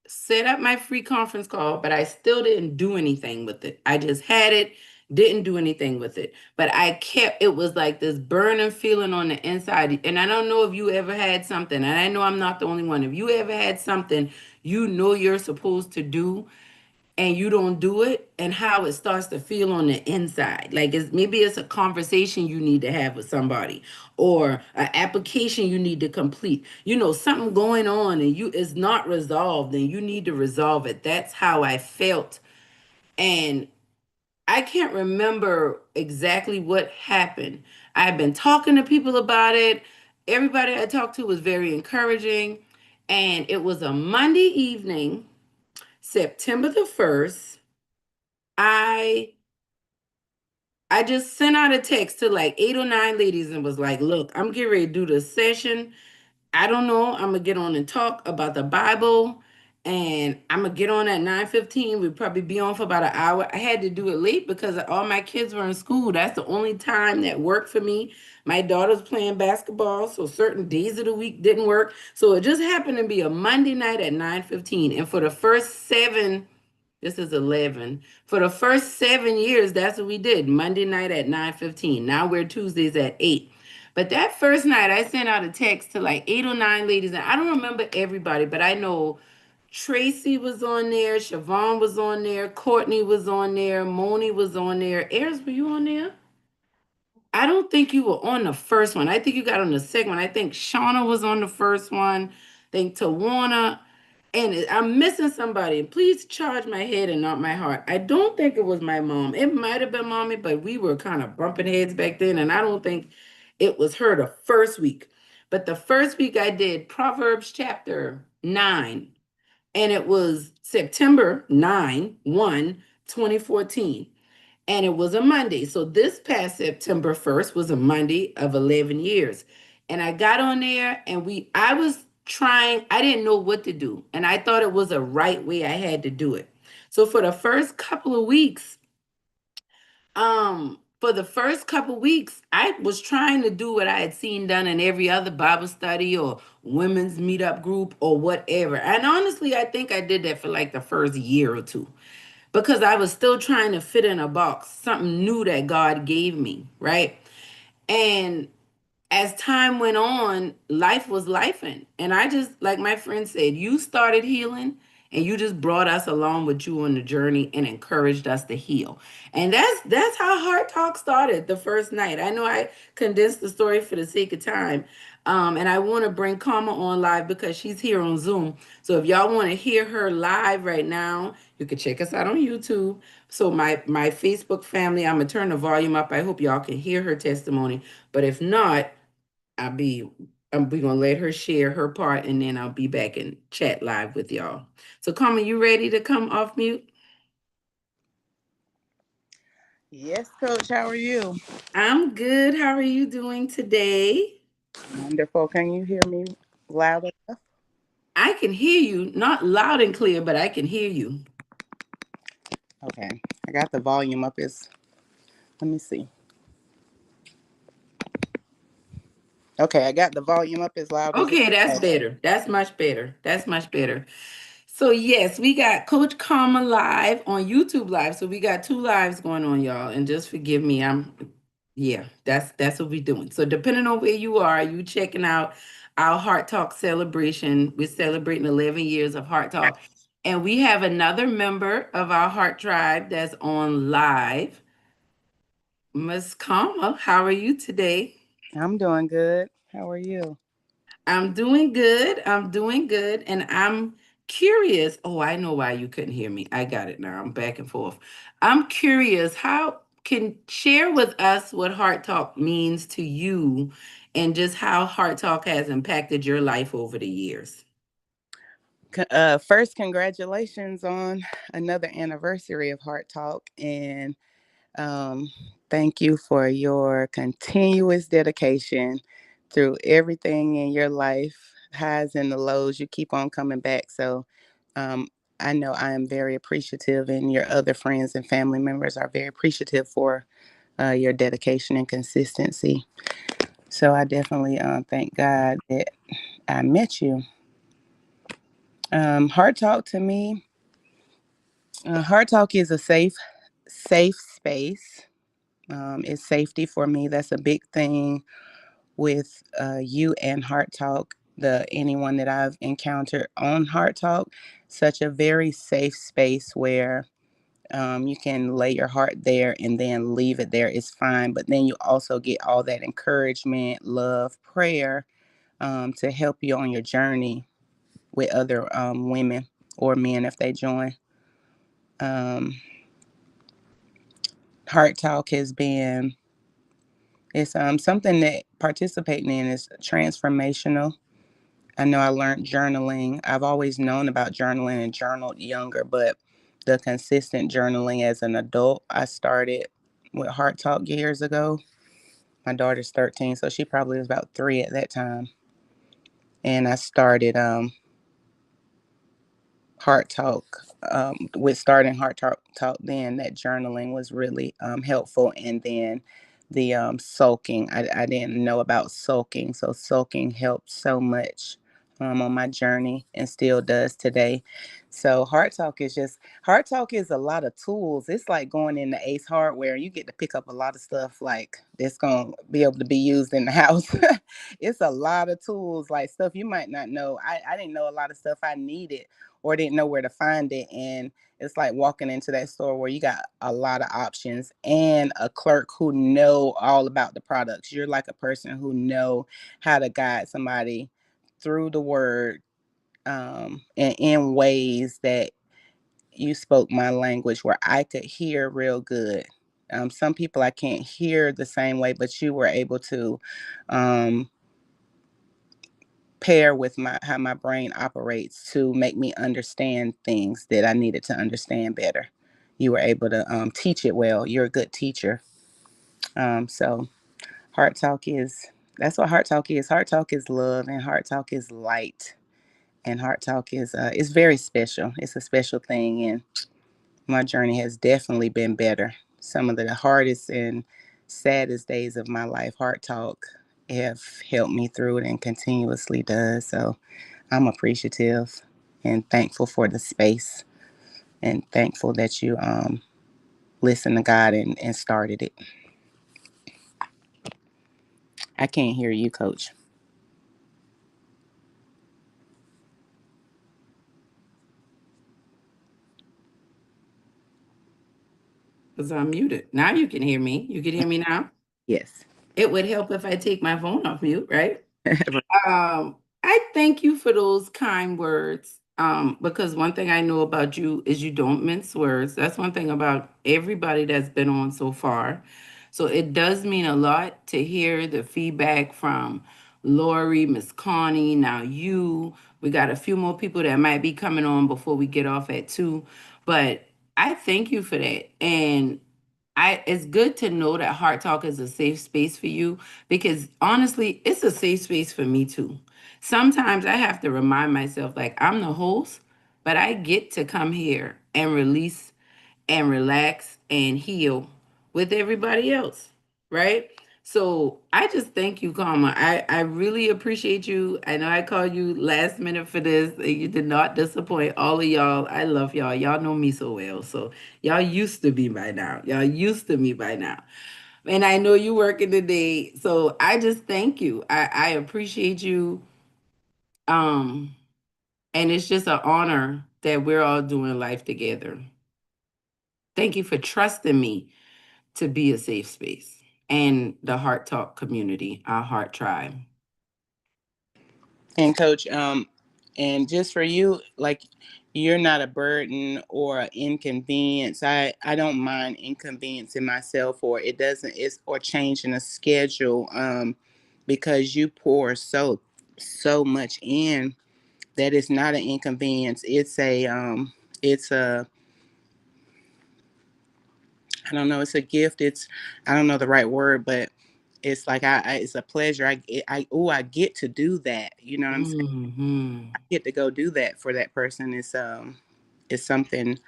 set up my free conference call, but I still didn't do anything with it. I just had it, didn't do anything with it. But I kept, it was like this burning feeling on the inside. And I don't know if you ever had something, and I know I'm not the only one. If you ever had something you know you're supposed to do and you don't do it, and how it starts to feel on the inside. Like maybe it's a conversation you need to have with somebody, or an application you need to complete. You know, something going on and you is not resolved and you need to resolve it. That's how I felt. And I can't remember exactly what happened. I've been talking to people about it. Everybody I talked to was very encouraging. And it was a Monday evening, September the 1st. I I just sent out a text to like 8 or 9 ladies and was like, look, I'm getting ready to do this session. I don't know. I'm gonna get on and talk about the Bible. And I'm gonna get on at 9:15. We'll probably be on for about an hour. I had to do it late because all my kids were in school. That's the only time that worked for me. My daughter's playing basketball, so certain days of the week didn't work. So it just happened to be a Monday night at 9:15. And for the first seven, this is 11. For the first 7 years, that's what we did. Monday night at 9:15. Now we're Tuesdays at 8. But that first night, I sent out a text to like 8 or 9 ladies, and I don't remember everybody, but I know Tracy was on there, Siobhan was on there, Courtney was on there, Moni was on there. Eris, were you on there? I don't think you were on the first one. I think you got on the second one. I think Shauna was on the first one. I think Tawana. And I'm missing somebody. Please charge my head and not my heart. I don't think it was my mom. It might have been mommy, but we were kind of bumping heads back then. And I don't think it was her the first week. But the first week I did Proverbs chapter 9. And it was September 9, 2014, and it was a Monday. So this past September 1st was a Monday of 11 years. And I got on there and I was trying, I didn't know what to do. And I thought it was a right way I had to do it. So for the first couple of weeks, I was trying to do what I had seen done in every other Bible study or women's meetup group or whatever. And honestly, I think I did that for like the first year or two because I was still trying to fit in a box, something new that God gave me, right? And as time went on, life was lifing. And I just, like my friend said, you started healing and you just brought us along with you on the journey and encouraged us to heal. And that's how Heart Talk started the first night. I know I condensed the story for the sake of time. And I want to bring Karma on live because she's here on Zoom. So if y'all want to hear her live right now, you can check us out on YouTube. So my Facebook family, I'm gonna turn the volume up. I hope y'all can hear her testimony. But if not, we gonna let her share her part, and then I'll be back and chat live with y'all. So, Carmen, you ready to come off mute? Yes, Coach. How are you? I'm good. How are you doing today? Wonderful. Can you hear me loud enough? I can hear you, not loud and clear, but I can hear you. Okay. I got the volume up. Is Let me see. Okay, I got the volume up as loud as it Okay, that's can. better. That's much better. That's much better. So yes, we got Coach Karma live on YouTube live. So we got two lives going on, y'all. And just forgive me. Yeah, that's what we're doing. So depending on where you are, you checking out our Heart Talk celebration. We're celebrating 11 years of Heart Talk. And we have another member of our Heart Tribe that's on live. Miss Karma, how are you today? I'm doing good. How are you? I'm doing good. I'm doing good. And I'm curious. Oh, I know why you couldn't hear me. I got it now. I'm back and forth. I'm curious, how can share with us what Heart Talk means to you and just how Heart Talk has impacted your life over the years. First, congratulations on another anniversary of Heart Talk, and um, thank you for your continuous dedication through everything in your life, highs and the lows. You keep on coming back. So um, I know I am very appreciative, and your other friends and family members are very appreciative for your dedication and consistency. So I definitely thank God that I met you. Heart Talk to me, Heart Talk is a safe space. It's safety for me. That's a big thing with you and Heart Talk. The anyone that I've encountered on Heart Talk, such a very safe space where you can lay your heart there and then leave it there. It's fine, but then you also get all that encouragement, love, prayer to help you on your journey with other women or men if they join. Um, Heart Talk has been it's something that participating in is transformational. I know I learned journaling. I've always known about journaling and journaled younger, but the consistent journaling as an adult, I started with Heart Talk years ago. My daughter's 13, so she probably was about 3 at that time. And I started Heart Talk. With starting Talk, then that journaling was really helpful. And then the sulking, I didn't know about sulking. So sulking helped so much on my journey and still does today. So Heart Talk is a lot of tools. It's like going into Ace Hardware. You get to pick up a lot of stuff like that's going to be able to be used in the house. It's a lot of tools, like stuff you might not know. I didn't know a lot of stuff I needed or didn't know where to find it. And it's like walking into that store where you got a lot of options and a clerk who know all about the products. You're like a person who know how to guide somebody through the word and in ways that you spoke my language where I could hear real good. Some people I can't hear the same way, but you were able to um, pair with my how my brain operates to make me understand things that I needed to understand better. You were able to teach it well. You're a good teacher. So Heart Talk is that's what Heart Talk is. Heart Talk is love, and Heart Talk is light, and Heart Talk is very special. It's a special thing, and my journey has definitely been better. Some of the hardest and saddest days of my life, Heart Talk have helped me through it and continuously does. So I'm appreciative and thankful for the space and thankful that you listened to God and started it. I can't hear you, Coach. Because I'm muted. Now you can hear me. You can hear me now. Yes. It would help if I take my phone off mute, right? I thank you for those kind words. Because one thing I know about you is you don't mince words. That's one thing about everybody that's been on so far. So it does mean a lot to hear the feedback from Lori, Miss Connie, now you. We got a few more people that might be coming on before we get off at 2. But I thank you for that. And it's good to know that Heart Talk is a safe space for you, because honestly, it's a safe space for me too. Sometimes I have to remind myself, like, I'm the host, but I get to come here and release and relax and heal with everybody else, right? So I just thank you, Karma. I really appreciate you. I know I called you last minute for this. You did not disappoint all of y'all. I love y'all. Y'all know me so well. So y'all used to me by now. Y'all used to me by now. And I know you working today. So I just thank you. I appreciate you. Um, and it's just an honor that we're all doing life together. Thank you for trusting me to be a safe space and the Heart Talk community, our Heart Tribe. And coach, and just for you, like, you're not a burden or an inconvenience. I don't mind inconveniencing myself, or it doesn't, it's or changing a schedule, because you pour so much in that it's not an inconvenience. It's a, I don't know, it's a gift. It's, I don't know the right word, but it's like it's a pleasure. I get to do that. You know what I'm saying? Hmm. I get to go do that for that person. It's something,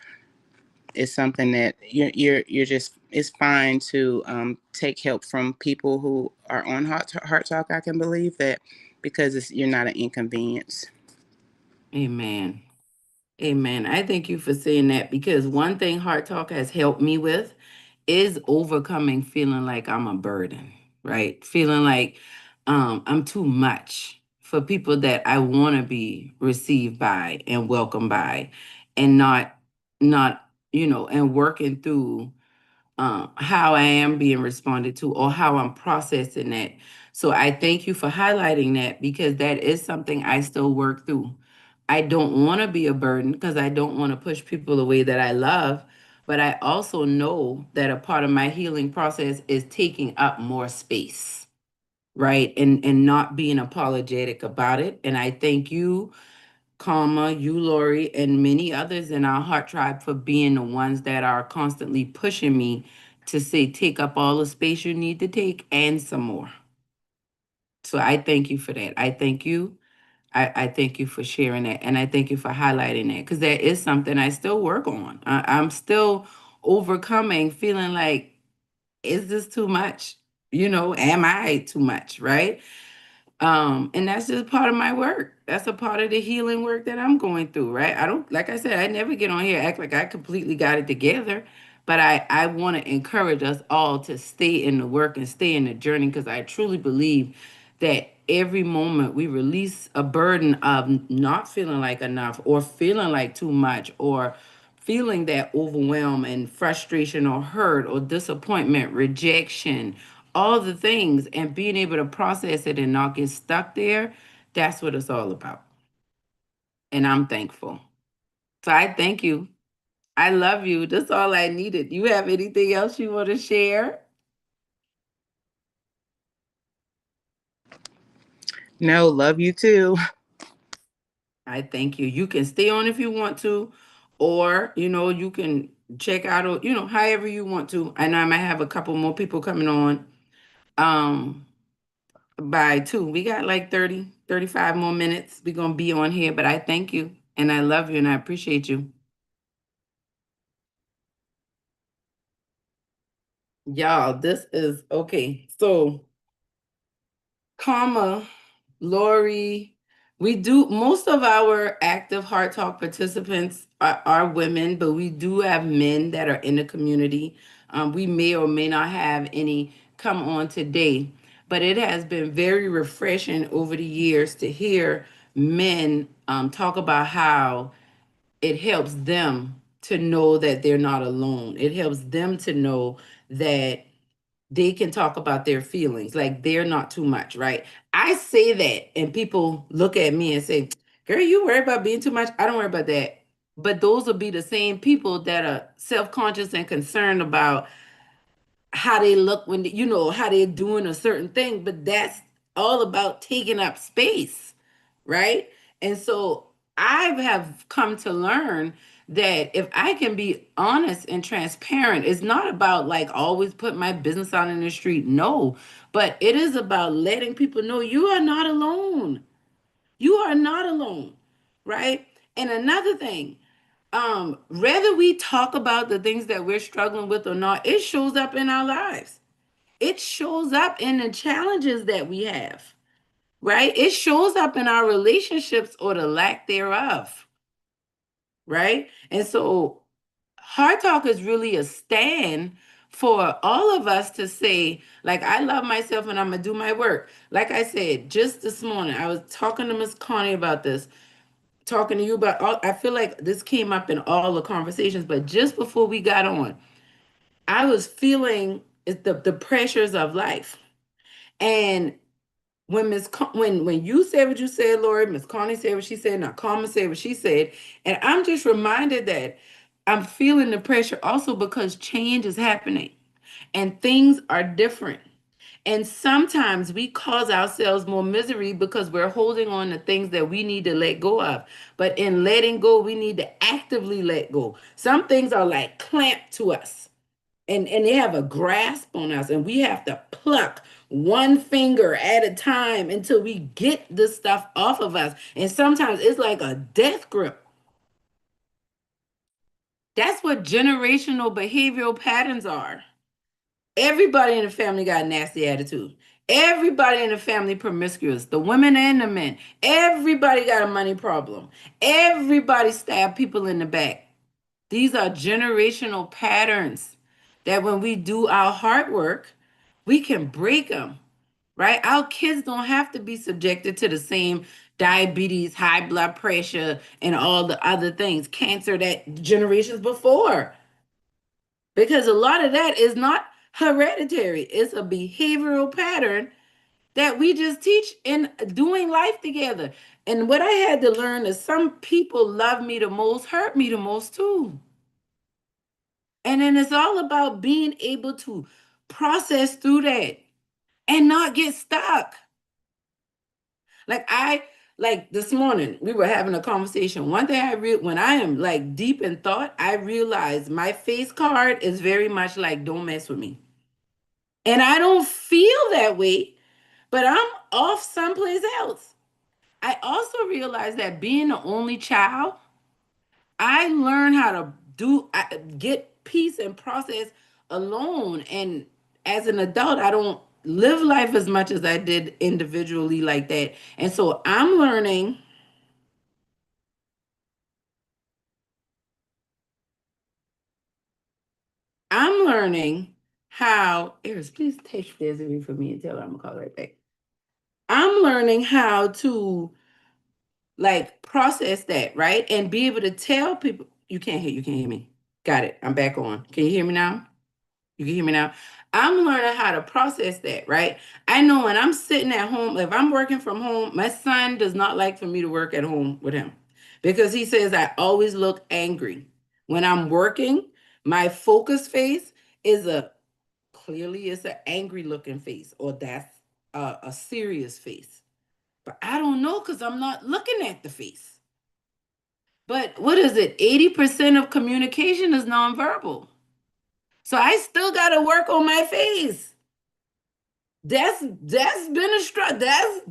it's something that you're just, it's fine to take help from people who are on heart talk. I can believe that, because it's, you're not an inconvenience. Amen. Amen. I thank you for saying that, because one thing Heart Talk has helped me with is overcoming feeling like I'm a burden, right? Feeling like I'm too much for people that I want to be received by and welcomed by, and not, and working through how I am being responded to, or how I'm processing that. So I thank you for highlighting that, because that is something I still work through. I don't want to be a burden, because I don't want to push people away that I love. But I also know that a part of my healing process is taking up more space, right? And not being apologetic about it. And I thank you, Karma, you, Lori, and many others in our Heart Tribe for being the ones that are constantly pushing me to say, take up all the space you need to take and some more. So I thank you for that. I thank you. I thank you for sharing that. And I thank you for highlighting that, because that is something I still work on. I'm still overcoming feeling like, is this too much? Am I too much? Right. And that's just part of my work. That's a part of the healing work that I'm going through, right? I don't, like I said, I never get on here act like I completely got it together, but I want to encourage us all to stay in the work and stay in the journey, because I truly believe that every moment we release a burden of not feeling like enough, or feeling like too much, or feeling that overwhelm and frustration or hurt or disappointment, rejection, all the things, and being able to process it and not get stuck there, that's what it's all about. And I'm thankful. So I thank you. I love you. That's all I needed. You have anything else you want to share? No, love you too. I thank you. You can stay on if you want to, or you can check out, or however you want to. I know I might have a couple more people coming on. Um, by two. We got like 35 more minutes. We're gonna be on here, but I thank you and I love you and I appreciate you. Y'all, this is okay. So Karma, Lori, we do, most of our active Heart Talk participants are women, but we do have men that are in the community. We may or may not have any come on today, but it has been very refreshing over the years to hear men talk about how it helps them to know that they're not alone. It helps them to know that they can talk about their feelings, like they're not too much, right? I say that, and people look at me and say, "Girl, you worry about being too much." I don't worry about that. But those will be the same people that are self conscious and concerned about how they look when how they're doing a certain thing. But that's all about taking up space, right? And so I have come to learn that if I can be honest and transparent, it's not about like always put my business out in the street. No, but it is about letting people know you are not alone. You are not alone, right? And another thing, whether we talk about the things that we're struggling with or not, it shows up in our lives. It shows up in the challenges that we have, right? It shows up in our relationships or the lack thereof, right? And so Hard Talk is really a stand for all of us to say, like, I love myself and I'm gonna do my work. Like I said, just this morning, I was talking to Miss Connie about this, talking to you about all, I feel like this came up in all the conversations, but just before we got on, I was feeling the pressures of life. And when you said what you said, Lori, Miss Connie said what she said, now Carmen said what she said, and I'm just reminded that I'm feeling the pressure also because change is happening and things are different. And sometimes we cause ourselves more misery because we're holding on to things that we need to let go of. But in letting go, we need to actively let go. Some things are like clamped to us and they have a grasp on us, and we have to pluck one finger at a time until we get the stuff off of us. And sometimes it's like a death grip. That's what generational behavioral patterns are. Everybody in the family got a nasty attitude. Everybody in the family promiscuous, the women and the men. Everybody got a money problem. Everybody stab people in the back. These are generational patterns that when we do our hard work, we can break them, right? Our kids don't have to be subjected to the same diabetes, high blood pressure, and all the other things, cancer that generations before. Because a lot of that is not hereditary, it's a behavioral pattern that we just teach in doing life together. And what I had to learn is some people love me the most, hurt me the most too. And then it's all about being able to process through that and not get stuck. Like like this morning, we were having a conversation. One thing when I am like deep in thought, I realize my face card is very much like don't mess with me. And I don't feel that way, but I'm off someplace else. I also realize that being the only child, I learned how to get peace and process alone. And as an adult, I don't live life as much as I did individually like that. And so I'm learning how, Eris, please take Desiree for me and tell her I'm gonna call her right back. I'm learning how to like process that, right? And be able to tell people, you can't hear me. Got it. I'm back on. Can you hear me now? You can hear me now. I'm learning how to process that, right? I know when I'm sitting at home, if I'm working from home, my son does not like for me to work at home with him because he says I always look angry. When I'm working, my focus face is clearly it's an angry looking face or that's a serious face. But I don't know because I'm not looking at the face. But what is it? 80% of communication is nonverbal. So I still got to work on my face. That's been a struggle. That's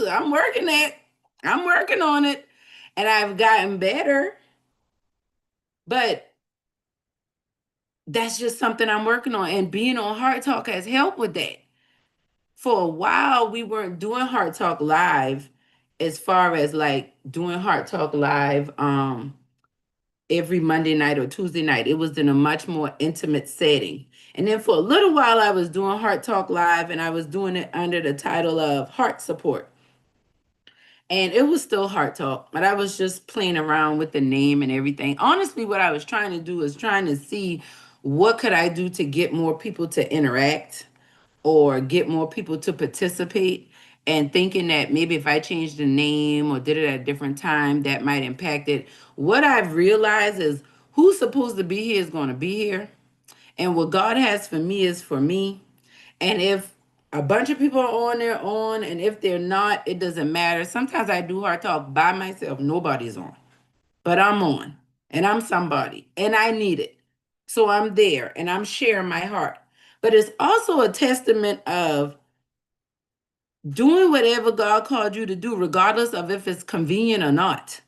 I'm working at. I'm working on it, and I've gotten better. But that's just something I'm working on, and being on Heart Talk has helped with that. For a while, we weren't doing Heart Talk live, as far as like doing Heart Talk live. Every Monday night or Tuesday night. It was in a much more intimate setting. And then for a little while, I was doing Heart Talk Live and I was doing it under the title of Heart Support. And it was still Heart Talk, but I was just playing around with the name and everything. Honestly, what I was trying to do is trying to see what could I do to get more people to interact or get more people to participate, and thinking that maybe if I changed the name or did it at a different time, that might impact it. What I've realized is who's supposed to be here is going to be here. And what God has for me is for me. And if a bunch of people are on, they're on. And if they're not, it doesn't matter. Sometimes I do Hard Talk by myself. Nobody's on, but I'm on. and I'm somebody and I need it. So I'm there and I'm sharing my heart. But it's also a testament of doing whatever God called you to do, regardless of if it's convenient or not.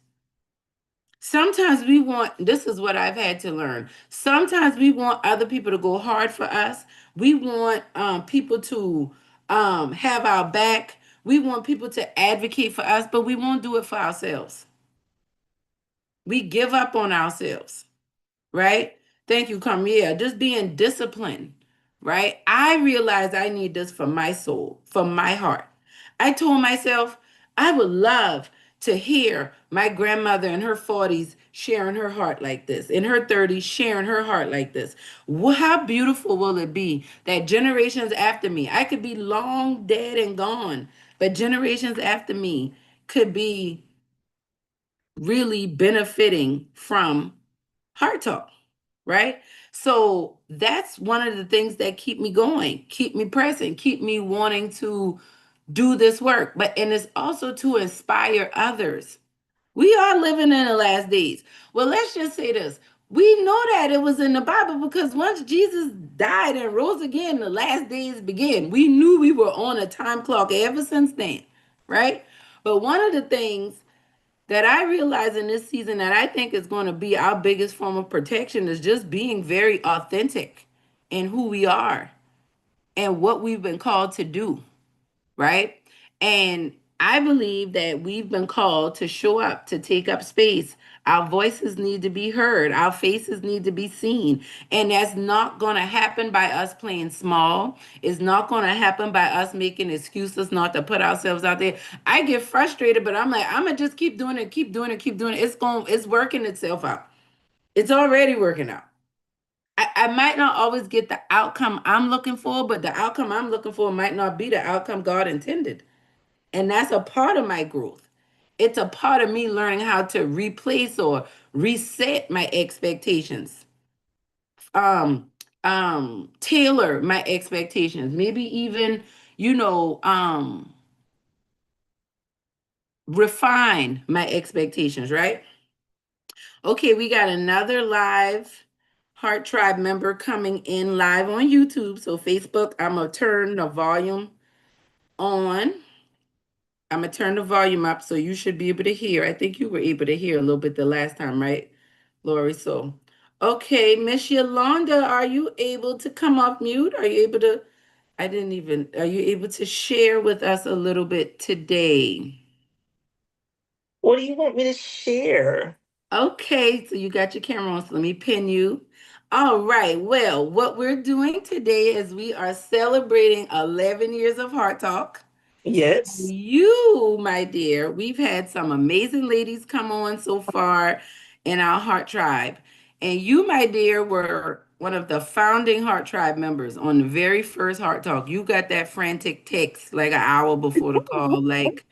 Sometimes we want, this is what I've had to learn. Sometimes we want other people to go hard for us. We want people to have our back. We want people to advocate for us, but we won't do it for ourselves. We give up on ourselves, right? Thank you, Carmia. Just being disciplined, right? I realized I need this for my soul, for my heart. I told myself I would love to hear my grandmother in her 40s sharing her heart like this, in her 30s sharing her heart like this. How beautiful will it be that generations after me, I could be long dead and gone, but generations after me could be really benefiting from Heart Talk, right? So that's one of the things that keep me going, keep me pressing, keep me wanting to do this work. But and it's also to inspire others. We are living in the last days. Well, let's just say this. We know that it was in the Bible because once Jesus died and rose again, the last days begin. We knew we were on a time clock ever since then, right? But one of the things that I realize in this season that I think is going to be our biggest form of protection is just being very authentic in who we are and what we've been called to do, right? And I believe that we've been called to show up, to take up space. Our voices need to be heard, our faces need to be seen. And that's not going to happen by us playing small. It's not going to happen by us making excuses not to put ourselves out there. I get frustrated, but I'm like, I'm going to just keep doing it, keep doing it, keep doing it. It's working itself out. It's already working out. I might not always get the outcome I'm looking for, but the outcome I'm looking for might not be the outcome God intended. And that's a part of my growth. It's a part of me learning how to replace or reset my expectations. Um, tailor my expectations. Maybe even, you know, refine my expectations, right? Okay, we got another live Heart Tribe member coming in live on YouTube. So Facebook, I'm gonna turn the volume on. I'm gonna turn the volume up so you should be able to hear. I think you were able to hear a little bit the last time, right, Lori? So, okay, Miss Yolanda, are you able to come off mute? Are you able to? I didn't even. Are you able to share with us a little bit today? What do you want me to share? Okay, so you got your camera on, so let me pin you. All right, well, what we're doing today is we are celebrating 11 years of Heart Talk. Yes. You, my dear, we've had some amazing ladies come on so far in our Heart Tribe. And you, my dear, were one of the founding Heart Tribe members on the very first Heart Talk. You got that frantic text like an hour before the call, like,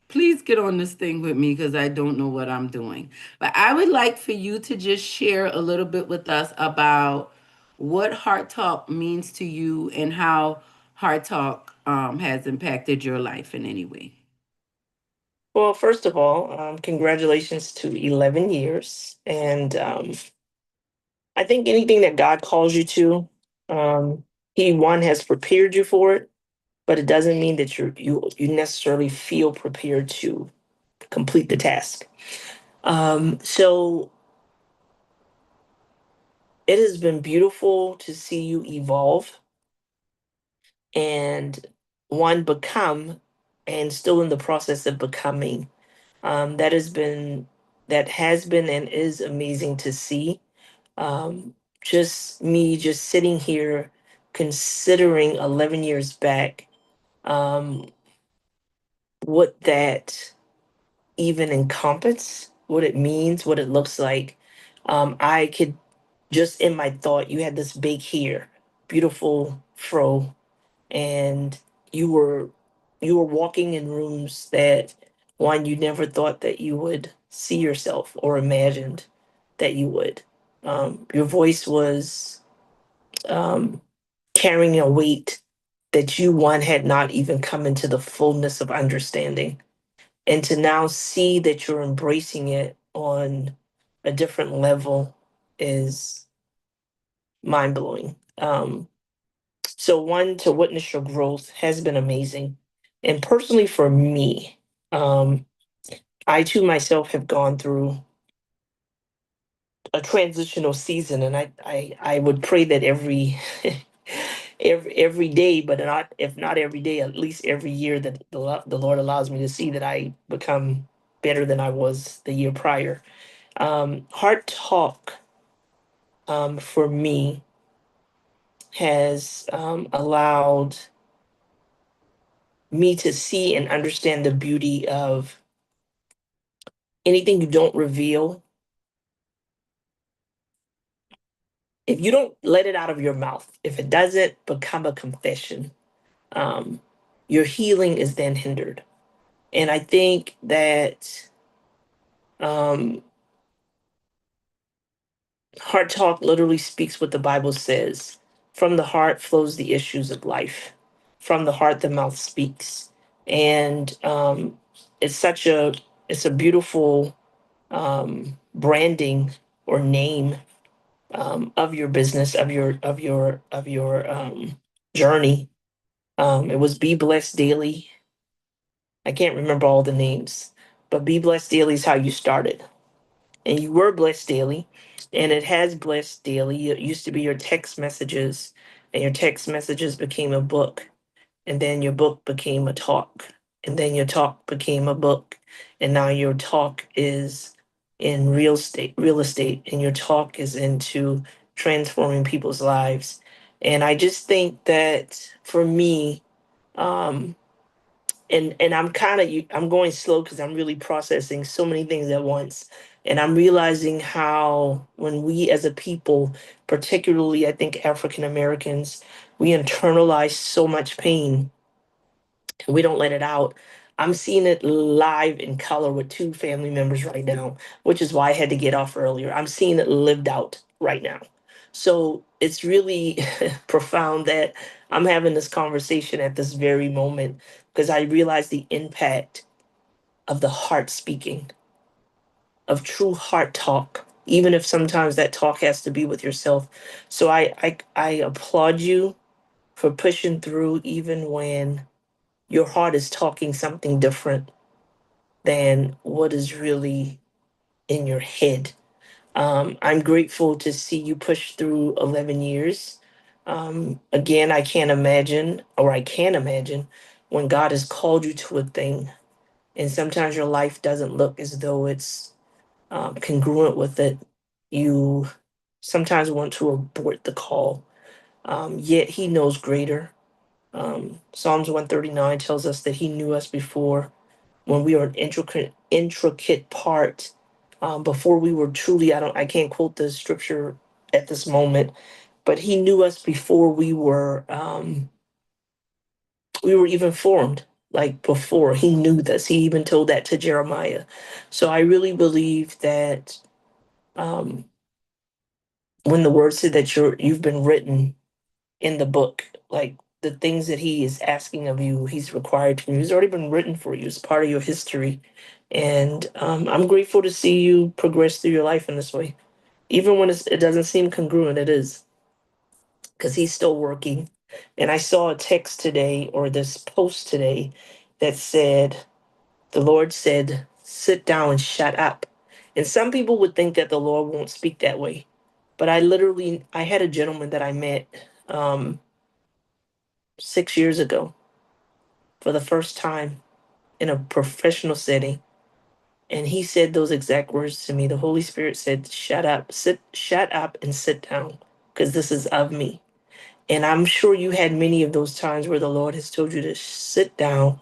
please get on this thing with me because I don't know what I'm doing. But I would like for you to just share a little bit with us about what Heart Talk means to you and how Heart Talk has impacted your life in any way. Well, first of all, congratulations to 11 years. And I think anything that God calls you to, He one has prepared you for it, but it doesn't mean that you necessarily feel prepared to complete the task. So it has been beautiful to see you evolve and one become, and still in the process of becoming. That has been and is amazing to see. Um, just me just sitting here considering 11 years back, um, what that even encompass, what it means, what it looks like. I could just in my thought, you had this big hair, beautiful fro, and you were you were walking in rooms that one you never thought that you would see yourself or imagined that you would. Your voice was um, carrying a weight that you one had not even come into the fullness of understanding, and to now see that you're embracing it on a different level is mind blowing. So, one, to witness your growth has been amazing. And personally, for me, um, I too myself have gone through a transitional season, and I would pray that every every day, but not, if not every day, at least every year, that the Lord allows me to see that I become better than I was the year prior. Heart Talk, for me, has allowed me to see and understand the beauty of anything you don't reveal. If you don't let it out of your mouth, if it doesn't become a confession, um, your healing is then hindered. And I think that um, Heart Talk literally speaks what the Bible says. From the heart flows the issues of life. From the heart, the mouth speaks. And it's such a it's a beautiful branding or name of your business, of your journey. It was Be Blessed Daily. I can't remember all the names, but Be Blessed Daily is how you started. And you were blessed daily, and it has blessed daily. It used to be your text messages, and your text messages became a book, and then your book became a talk, and then your talk became a book, and now your talk is in real estate, and your talk is into transforming people's lives. And I just think that for me, um, and I'm going slow because I'm really processing so many things at once, and I'm realizing how, when we as a people, particularly I think African Americans, we internalize so much pain and we don't let it out. I'm seeing it live in color with two family members right now, which is why I had to get off earlier. I'm seeing it lived out right now. So it's really profound that I'm having this conversation at this very moment, because I realize the impact of the heart speaking, of true heart talk, even if sometimes that talk has to be with yourself. So I applaud you for pushing through, even when your heart is talking something different than what is really in your head. I'm grateful to see you push through 11 years. Again, I can't imagine, or I can imagine, when God has called you to a thing, and sometimes your life doesn't look as though it's congruent with it. You sometimes want to abort the call, yet He knows greater. Psalms 139 tells us that He knew us before, when we were an intricate part, before we were truly, I can't quote the scripture at this moment, but He knew us before we were even formed. Like, before He knew us, He even told that to Jeremiah. So I really believe that, um, when the word said that you've been written in the book, like, the things that He is asking of you, He's required from you, He's already been written for you. It's part of your history. And I'm grateful to see you progress through your life in this way. Even when it doesn't seem congruent, it is, because He's still working. And I saw a text today, or this post today, that said, the Lord said, sit down and shut up. And some people would think that the Lord won't speak that way. But I had a gentleman that I met um, 6 years ago for the first time in a professional setting. And he said those exact words to me. The Holy Spirit said, shut up and sit down, because this is of me. And I'm sure you had many of those times where the Lord has told you to sit down,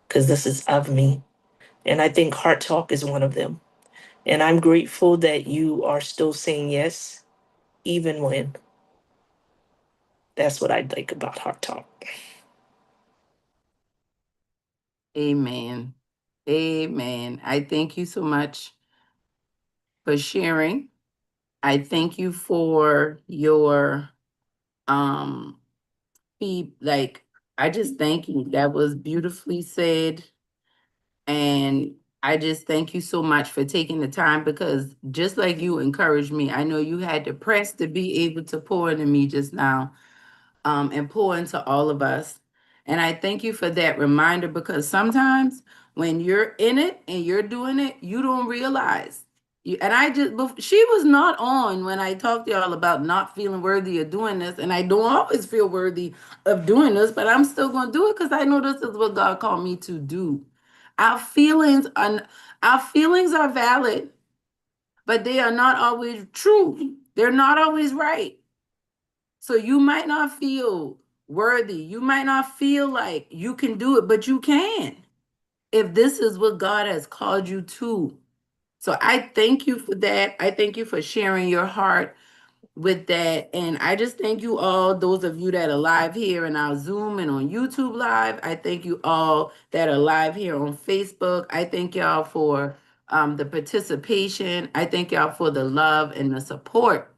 because this is of me. And I think Heart Talk is one of them. And I'm grateful that you are still saying yes, even when. That's what I like about Heart Talk. Amen. Amen. I thank you so much for sharing. I thank you for your um like, I just thank you. That was beautifully said. And I just thank you so much for taking the time because just like you encouraged me, I know you had to press to be able to pour into me just now, and pour into all of us. And I thank you for that reminder because sometimes when you're in it and you're doing it, you don't realize. And she was not on when I talked to y'all about not feeling worthy of doing this. And I don't always feel worthy of doing this, but I'm still going to do it because I know this is what God called me to do. Our feelings are our feelings are valid, but they are not always true. They're not always right. So you might not feel worthy. You might not feel like you can do it, but you can if this is what God has called you to. So I thank you for that. I thank you for sharing your heart with that. And I just thank you all, those of you that are live here in our Zoom and on YouTube Live. I thank you all that are live here on Facebook. I thank y'all for the participation. I thank y'all for the love and the support.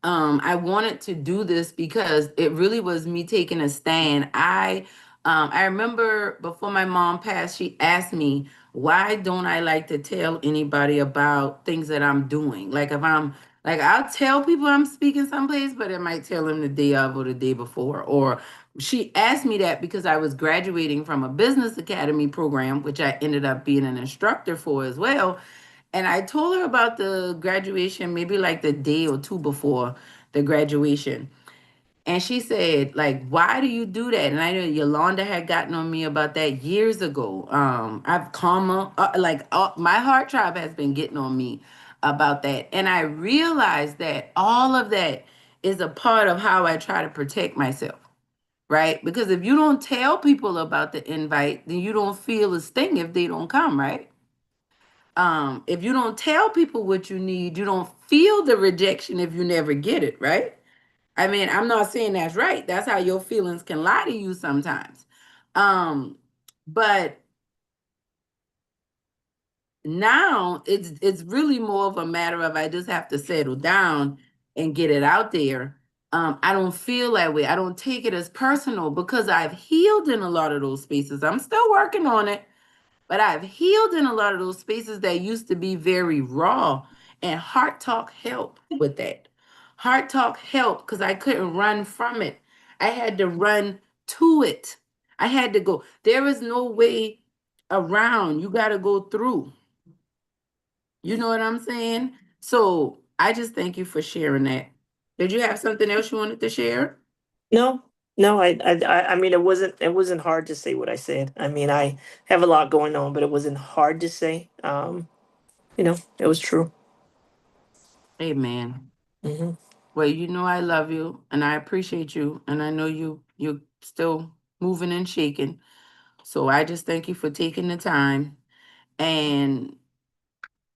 I wanted to do this because it really was me taking a stand. I remember before my mom passed, she asked me, why don't I like to tell anybody about things that I'm doing? Like if I'm like I'll tell people I'm speaking someplace, but I might tell them the day of or the day before. Or she asked me that because I was graduating from a business academy program, which I ended up being an instructor for as well. And I told her about the graduation maybe like the day or two before the graduation. And she said, like, why do you do that? And I know Yolanda had gotten on me about that years ago. I've karma, my heart tribe has been getting on me about that. And I realized that all of that is a part of how I try to protect myself, right? Because if you don't tell people about the invite, then you don't feel a sting if they don't come, right? If you don't tell people what you need, you don't feel the rejection if you never get it, right? I mean, I'm not saying that's right. That's how your feelings can lie to you sometimes. Um, but now it's really more of a matter of I just have to settle down and get it out there. I don't feel that way. I don't take it as personal because I've healed in a lot of those spaces. I'm still working on it. But I've healed in a lot of those spaces that used to be very raw. And Heart Talk helped with that. Heart Talk helped because I couldn't run from it. I had to run to it. I had to go. There is no way around. You got to go through. You know what I'm saying? So I just thank you for sharing that. Did you have something else you wanted to share? No, no, I mean, it wasn't hard to say what I said. I mean, I have a lot going on, but it wasn't hard to say. It was true. Amen. Hmm. Well, you know I love you and I appreciate you and I know you're still moving and shaking. So I just thank you for taking the time and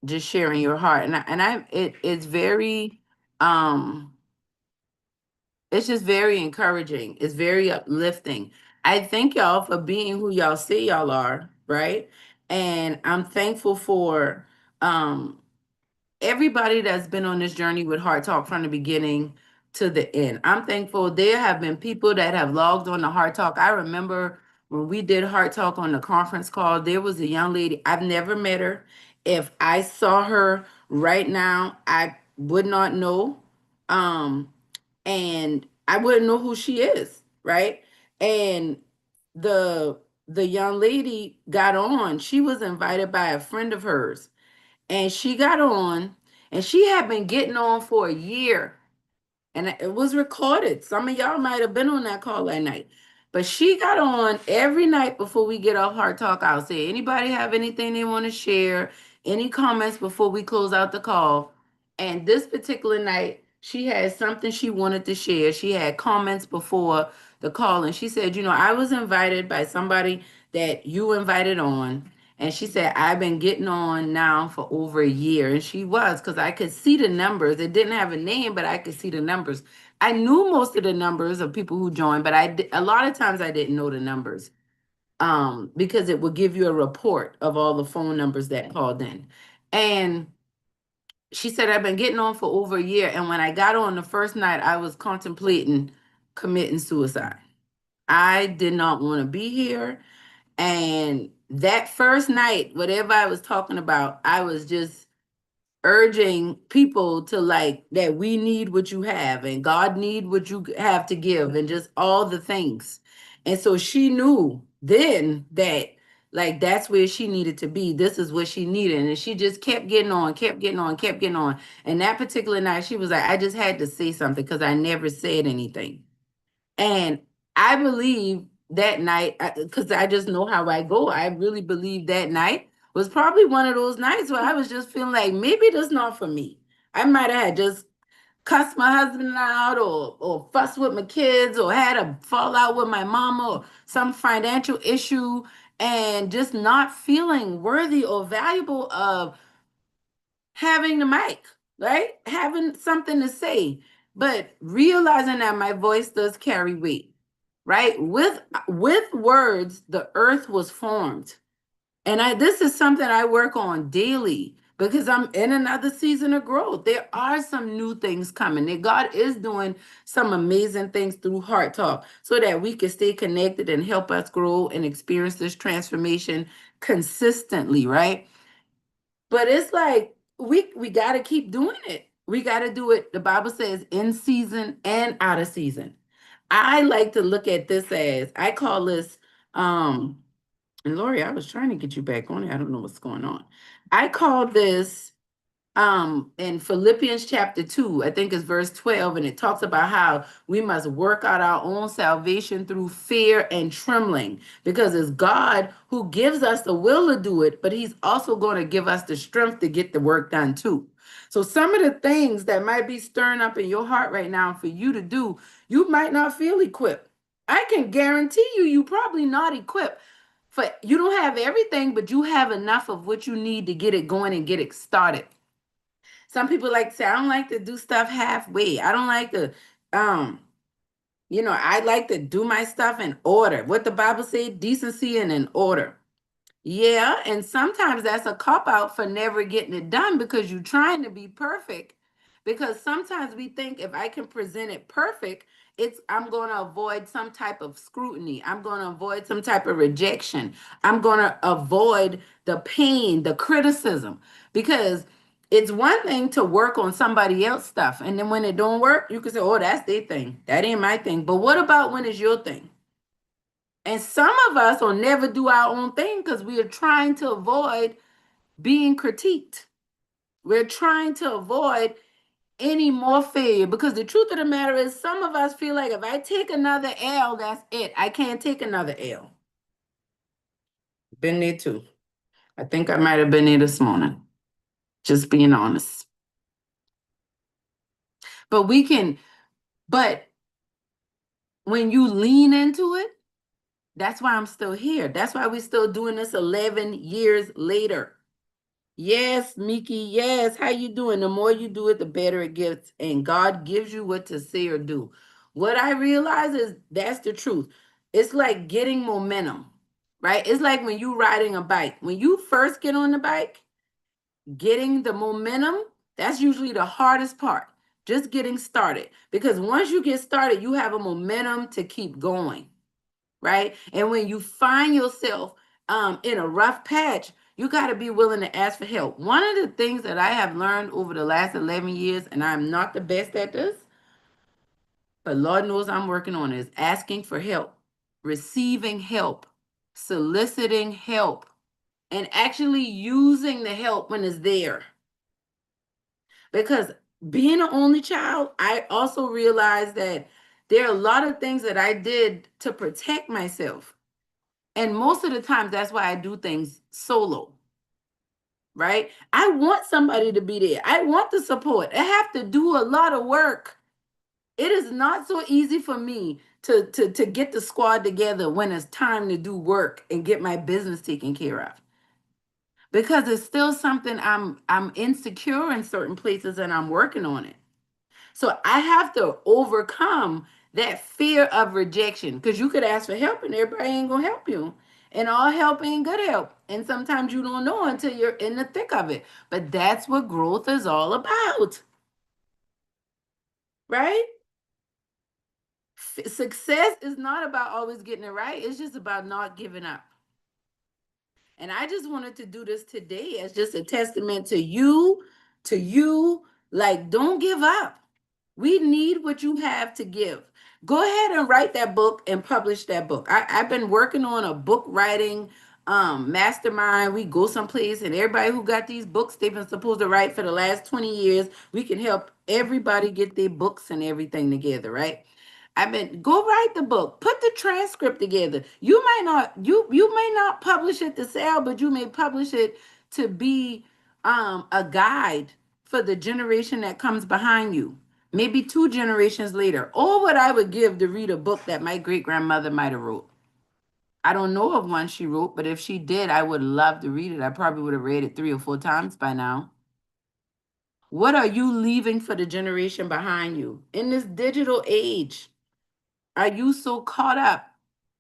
just sharing your heart. It's very um it's just very encouraging. It's very uplifting. I thank y'all for being who y'all say y'all are, right? And I'm thankful for um everybody that's been on this journey with Heart Talk from the beginning to the end. I'm thankful there have been people that have logged on to Heart Talk. I remember when we did Heart Talk on the conference call, there was a young lady, I've never met her. If I saw her right now, I would not know. Um, and I wouldn't know who she is, right? And the the young lady got on. She was invited by a friend of hers and she got on and she had been getting on for a year and it was recorded. Some of y'all might have been on that call that night. But she got on every night before we get off Heart Talk. I'll say, anybody have anything they want to share? Any comments before we close out the call? And this particular night, she had something she wanted to share. She had comments before the call, and she said, I was invited by somebody that you invited on. And she said, I've been getting on now for over a year. And she was, because I could see the numbers. It didn't have a name, but I could see the numbers. I knew most of the numbers of people who joined, but a lot of times I didn't know the numbers because it would give you a report of all the phone numbers that called in. And she said, I've been getting on for over a year. And when I got on the first night, I was contemplating committing suicide. I did not want to be here. And that first night, whatever I was talking about, I was just urging people to like that we need what you have and God need what you have to give and just all the things. And so she knew then that like that's where she needed to be. This is what she needed. And she just kept getting on, kept getting on, kept getting on. And that particular night she was like, I just had to say something because I never said anything. And I believe that night, because I just know how I go, I really believe that night was probably one of those nights where I was just feeling like maybe this not for me. I might have had just cussed my husband out or fussed with my kids or had a fallout with my mama or some financial issue and just not feeling worthy or valuable of having the mic, right? Having something to say, but realizing that my voice does carry weight, right? With words, the earth was formed. And I this is something I work on daily because I'm in another season of growth. There are some new things coming. That God is doing some amazing things through Heart Talk so that we can stay connected and help us grow and experience this transformation consistently, right? But it's like we got to keep doing it. We got to do it. The Bible says in season and out of season. I like to look at this as I call this and Lori, I was trying to get you back on it. I don't know what's going on. I call this in Philippians chapter 2, I think it's verse 12, and it talks about how we must work out our own salvation through fear and trembling because it's God who gives us the will to do it, but he's also going to give us the strength to get the work done too. So some of the things that might be stirring up in your heart right now for you to do, you might not feel equipped. I can guarantee you probably not equipped for you don't have everything, but you have enough of what you need to get it going and get it started. Some people like to say, I don't like to do stuff halfway. I don't like to, um, I like to do my stuff in order. What the Bible said, decency and in order. Yeah, and sometimes that's a cop out for never getting it done because you're trying to be perfect. Because sometimes we think if I can present it perfect, it's I'm going to avoid some type of scrutiny. I'm going to avoid some type of rejection. I'm going to avoid the pain, the criticism. Because it's one thing to work on somebody else's stuff, and then when it don't work, you can say, "Oh, that's their thing. That ain't my thing." But what about when it's your thing? And some of us will never do our own thing because we are trying to avoid being critiqued. We're trying to avoid any more failure because the truth of the matter is, some of us feel like if I take another L, that's it. I can't take another L. Been there too. I think I might have been there this morning, just being honest. But we can, but when you lean into it, that's why I'm still here. That's why we're still doing this 11 years later. Yes, Miki. Yes. How you doing? The more you do it, the better it gets. And God gives you what to say or do. What I realize is that's the truth. It's like getting momentum, right? It's like when you riding a bike. When you first get on the bike, getting the momentum, that's usually the hardest part. Just getting started. Because once you get started, you have a momentum to keep going, right? And when you find yourself in a rough patch, you got to be willing to ask for help. One of the things that I have learned over the last 11 years, and I'm not the best at this, but Lord knows I'm working on it, is asking for help, receiving help, soliciting help, and actually using the help when it's there. Because being an only child, I also realized that there are a lot of things that I did to protect myself. And most of the times, that's why I do things solo, right? I want somebody to be there. I want the support. I have to do a lot of work. It is not so easy for me to get the squad together when it's time to do work and get my business taken care of. Because it's still something I'm insecure in certain places and I'm working on it. So I have to overcome that fear of rejection because you could ask for help and everybody ain't gonna help you. And all help ain't good help. And sometimes you don't know until you're in the thick of it. But that's what growth is all about, right? Success is not about always getting it right. It's just about not giving up. And I just wanted to do this today as just a testament to you, like, don't give up. We need what you have to give. Go ahead and write that book and publish that book. I've been working on a book writing mastermind. We go someplace and everybody who got these books they've been supposed to write for the last 20 years, we can help everybody get their books and everything together, right? I mean, go write the book. Put the transcript together. You may not publish it to sell, but you may publish it to be a guide for the generation that comes behind you. Maybe two generations later. Or what I would give to read a book that my great grandmother might have wrote. I don't know of one she wrote, but if she did, I would love to read it. I probably would have read it 3 or 4 times by now. What are you leaving for the generation behind you in this digital age? Are you so caught up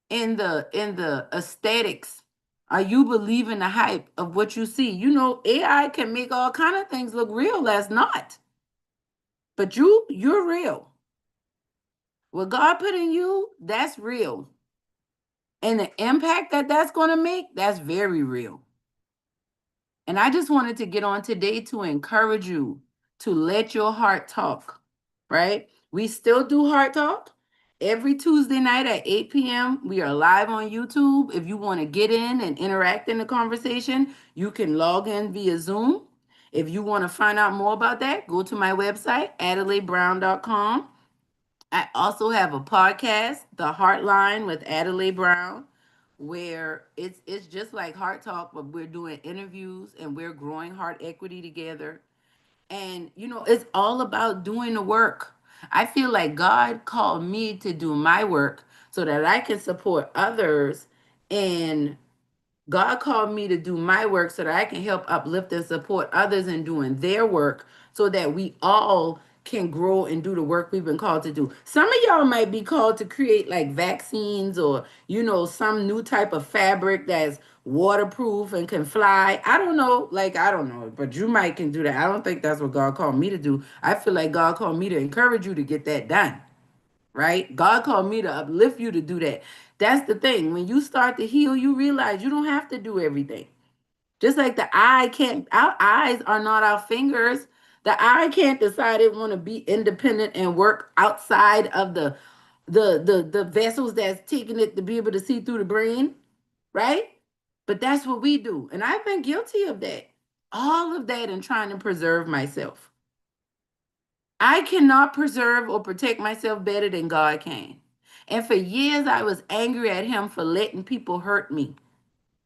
in the aesthetics? Are you believing the hype of what you see? You know, AI can make all kind of things look real that's not. But you're real. What God put in you, that's real. And the impact that that's going to make, that's very real. And I just wanted to get on today to encourage you to let your heart talk, right? We still do heart talk every Tuesday night at 8 p.m. We are live on YouTube. If you want to get in and interact in the conversation, you can log in via Zoom. If you want to find out more about that, go to my website, adelaibrown.com. I also have a podcast, The Heartline with Adelai Brown, where it's just like Heart Talk, but we're doing interviews and we're growing heart equity together. And you know, it's all about doing the work. I feel like God called me to do my work so that I can support others, and God called me to do my work so that I can help uplift and support others in doing their work so that we all can grow and do the work we've been called to do. Some of y'all might be called to create like vaccines or, you know, some new type of fabric that's waterproof and can fly. I don't know. Like, I don't know, but you might can do that. I don't think that's what God called me to do. I feel like God called me to encourage you to get that done, right? God called me to uplift you to do that. That's the thing. When you start to heal, you realize you don't have to do everything. Just like the eye can't, our eyes are not our fingers. The eye can't decide it want to be independent and work outside of the vessels that's taking it to be able to see through the brain, right? But that's what we do. And I've been guilty of that. All of that and trying to preserve myself. I cannot preserve or protect myself better than God can. And for years, I was angry at him for letting people hurt me.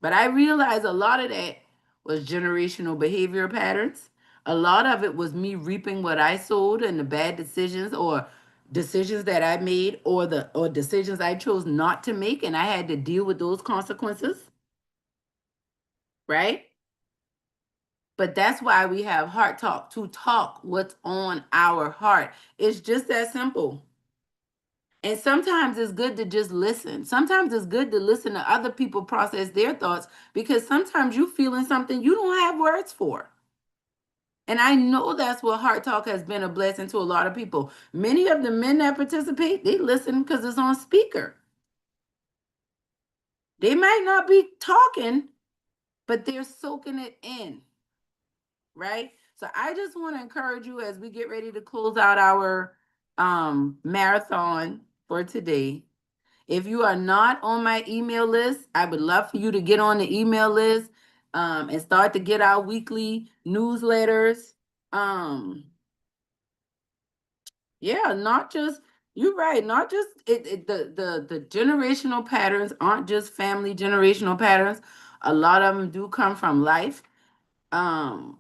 But I realized a lot of that was generational behavior patterns. A lot of it was me reaping what I sowed and the bad decisions or decisions that I made or decisions I chose not to make, and I had to deal with those consequences, right? But that's why we have heart talk, to talk what's on our heart. It's just that simple. And sometimes it's good to just listen. Sometimes it's good to listen to other people process their thoughts because sometimes you feeling something you don't have words for. And I know that's what Heart Talk has been a blessing to a lot of people. Many of the men that participate, they listen because it's on speaker. They might not be talking, but they're soaking it in, right? So I just want to encourage you as we get ready to close out our marathon for today. If you are not on my email list, I would love for you to get on the email list and start to get our weekly newsletters. Um, yeah, not just you're right, not just the generational patterns aren't just family generational patterns. A lot of them do come from life um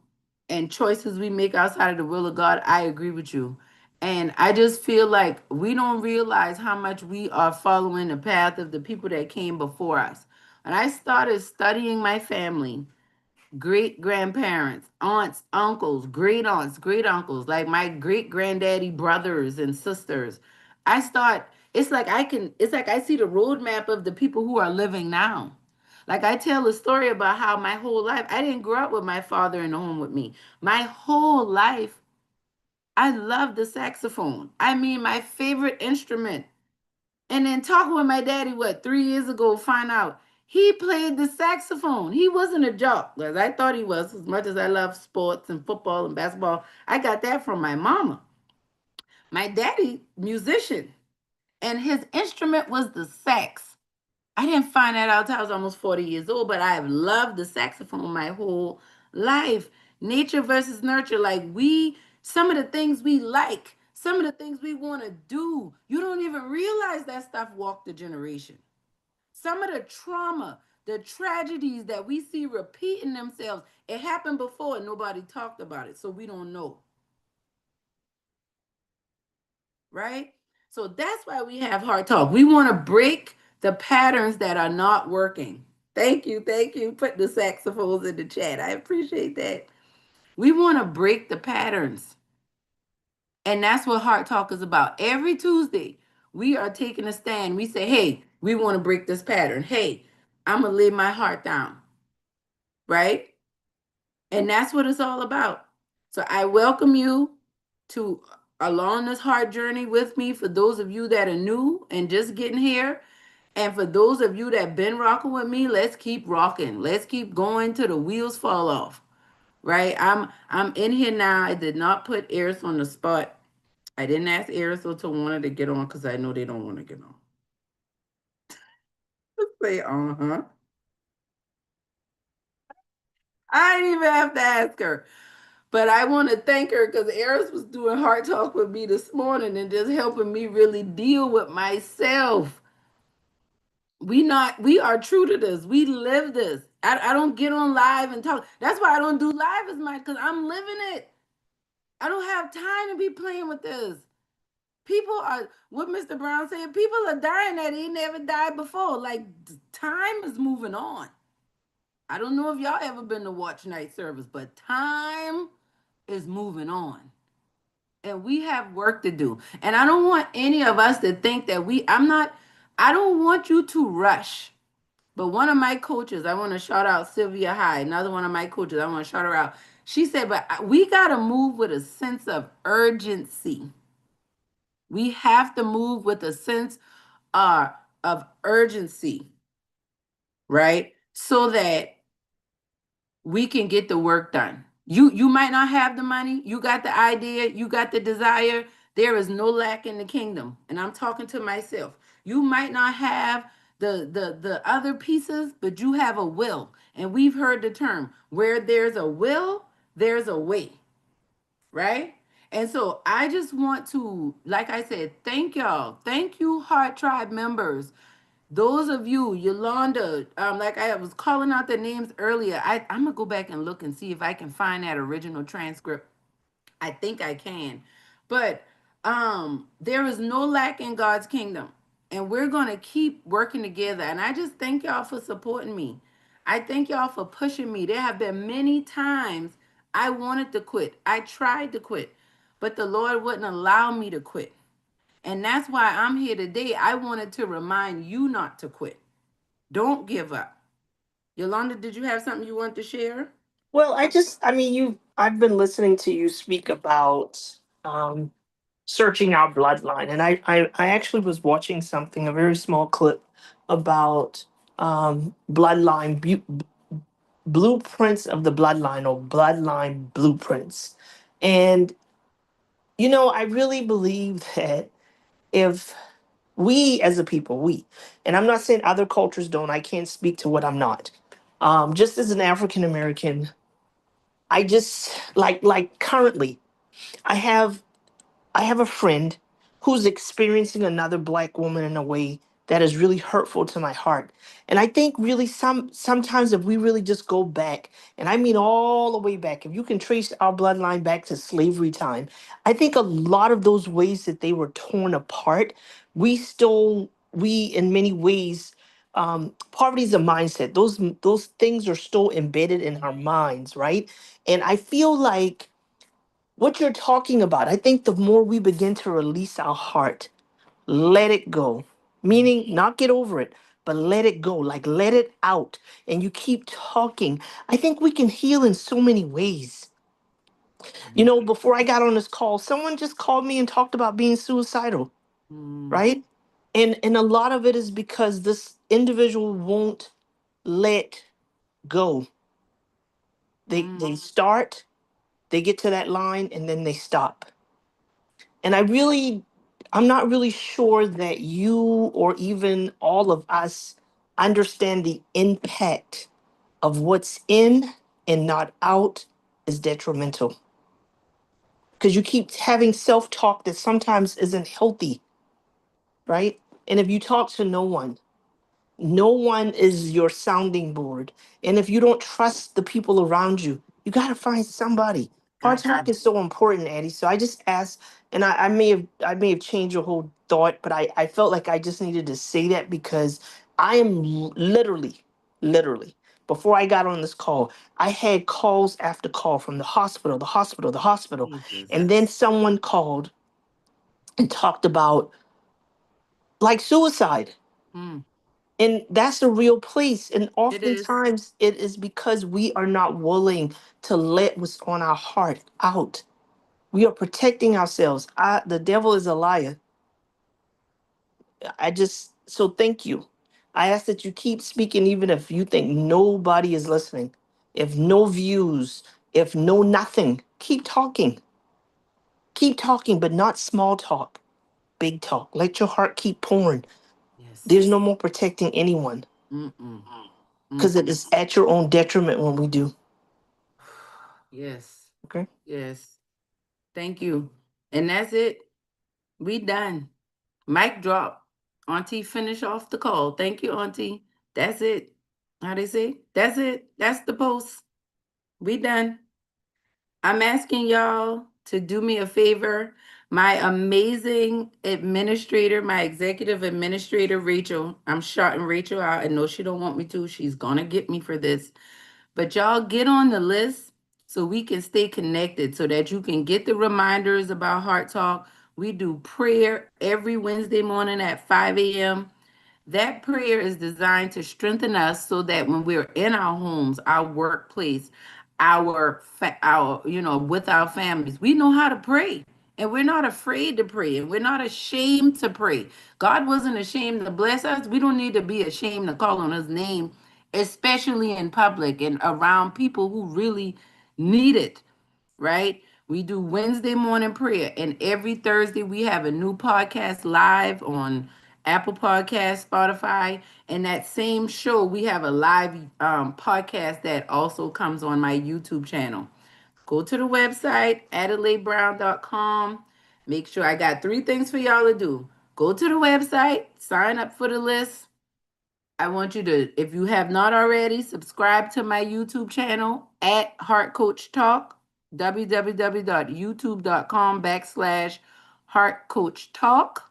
and choices we make outside of the will of God. I agree with you. And I just feel like we don't realize how much we are following the path of the people that came before us. When I started studying my family, great grandparents, aunts, uncles, great aunts, great uncles, like my great granddaddy brothers and sisters, I start, it's like I see the roadmap of the people who are living now. Like I tell a story about how my whole life, I didn't grow up with my father in the home with me. My whole life, I loved the saxophone. I mean, my favorite instrument. And then talking with my daddy, what, 3 years ago, find out He played the saxophone. He wasn't a jock, as I thought he was, as much as I love sports and football and basketball. I got that from my mama. My daddy, musician, and his instrument was the sax. I didn't find that out until I was almost 40 years old, but I have loved the saxophone my whole life. Nature versus nurture. Like some of the things we like, some of the things we want to do, you don't even realize that stuff walked the generation. Some of the trauma, the tragedies that we see repeating themselves, it happened before and nobody talked about it, so we don't know, right? So that's why we have hard talk. We want to break the patterns that are not working. Thank you, thank you. Put the saxophones in the chat. I appreciate that. We want to break the patterns. And that's what Heart Talk is about. Every Tuesday, we are taking a stand. We say, hey, we want to break this pattern. Hey, I'm going to lay my heart down, right? And that's what it's all about. So I welcome you to along this heart journey with me. For those of you that are new and just getting here, and for those of you that been rocking with me, let's keep rocking. Let's keep going till the wheels fall off. Right? I'm in here now. I did not put Eris on the spot. I didn't ask Eris or Tawana to get on because I know they don't want to get on. Say uh-huh. I didn't even have to ask her. But I want to thank her because Eris was doing heart talk with me this morning and just helping me really deal with myself. We are true to this. We live this. I don't get on live and talk. That's why I don't do live as much because I'm living it. I don't have time to be playing with this. People are what Mr. Brown said. People are dying that he never died before. Like time is moving on. I don't know if y'all ever been to watch night service, but time is moving on. And we have work to do. And I don't want any of us to think that I don't want you to rush. But one of my coaches, I want to shout out Sylvia High, another one of my coaches, I want to shout her out. She said, but we got to move with a sense of urgency. We have to move with a sense of urgency, right? So that we can get the work done. You might not have the money, you got the idea, you got the desire. There is no lack in the kingdom. And I'm talking to myself. You might not have the other pieces, but you have a will. And we've heard the term where there's a will, there's a way, right? And so I just want to, like I said, thank y'all. Thank you, Heart Tribe members. Those of you, Yolanda, like I was calling out the names earlier. I'm gonna go back and look and see if I can find that original transcript. I think I can. But there is no lack in God's kingdom. And we're gonna keep working together. And I just thank y'all for supporting me. I thank y'all for pushing me. There have been many times I wanted to quit. I tried to quit, but the Lord wouldn't allow me to quit. And that's why I'm here today. I wanted to remind you not to quit. Don't give up. Yolanda, did you have something you want to share? Well, I mean, I've been listening to you speak about um, searching our bloodline, and I actually was watching something, a very small clip about bloodline blueprints of the bloodline or bloodline blueprints. And, I really believe that if we as a people, and I'm not saying other cultures don't, I can't speak to what I'm not. Just as an African American, I just like currently, I have I have a friend who's experiencing another black woman in a way that is really hurtful to my heart. And I think really sometimes if we really just go back, and I mean all the way back, if you can trace our bloodline back to slavery time, I think a lot of those ways that they were torn apart, we in many ways, poverty is a mindset. Those things are still embedded in our minds, right? And I feel like what you're talking about, I think the more we begin to release our heart, let it go, meaning not get over it, but let it go, like let it out, and you keep talking, I think we can heal in so many ways. Before I got on this call, someone just called me and talked about being suicidal, Mm, right? And a lot of it is because this individual won't. let go. They start, they get to that line, and then they stop. And I'm not really sure that you or even all of us understand the impact of what's in and not out is detrimental. Because you keep having self-talk that sometimes isn't healthy, right? And if you talk to no one, no one is your sounding board. And if you don't trust the people around you, you got to find somebody. Hard Got talk to. is so important, Addie. So I just asked, and I may have changed your whole thought, but I felt like I just needed to say that because I am literally, before I got on this call, I had calls after call from the hospital, the hospital, the hospital. Jesus. And then someone called and talked about like suicide. Mm, And that's a real place. And it is. oftentimes it is because we are not willing to let what's on our heart out. We are protecting ourselves. The devil is a liar. So thank you. I ask that you keep speaking, even if you think nobody is listening, if no views, if no nothing, keep talking, but not small talk, big talk. Let your heart keep pouring. Yes. There's no more protecting anyone Mm-mm. because it Mm-mm. is at your own detriment when we do. Yes. Okay. Yes. Thank you. And that's it. We done. Mic drop. Auntie, finish off the call. Thank you, Auntie. That's it. How they say? That's it. That's the post. We done. I'm asking y'all to do me a favor. My amazing administrator, my executive administrator, Rachel. I'm shouting Rachel out. I know she don't want me to. She's gonna get me for this. But y'all get on the list so we can stay connected so that you can get the reminders about Heart Talk. We do prayer every Wednesday morning at 5 a.m. That prayer is designed to strengthen us so that when we're in our homes, our workplace, our with our families, we know how to pray. And we're not afraid to pray, and we're not ashamed to pray. God wasn't ashamed to bless us. We don't need to be ashamed to call on his name, especially in public and around people who really need it, right? We do Wednesday morning prayer, and every Thursday we have a new podcast live on Apple Podcast, Spotify, and that same show we have a live podcast that also comes on my YouTube channel. Go to the website adelaibrown.com. Make sure I got 3 things for y'all to do. Go to the website, sign up for the list. I want you to, if you have not already, subscribe to my YouTube channel at Heart Coach Talk, www.youtube.com/Heart Coach Talk.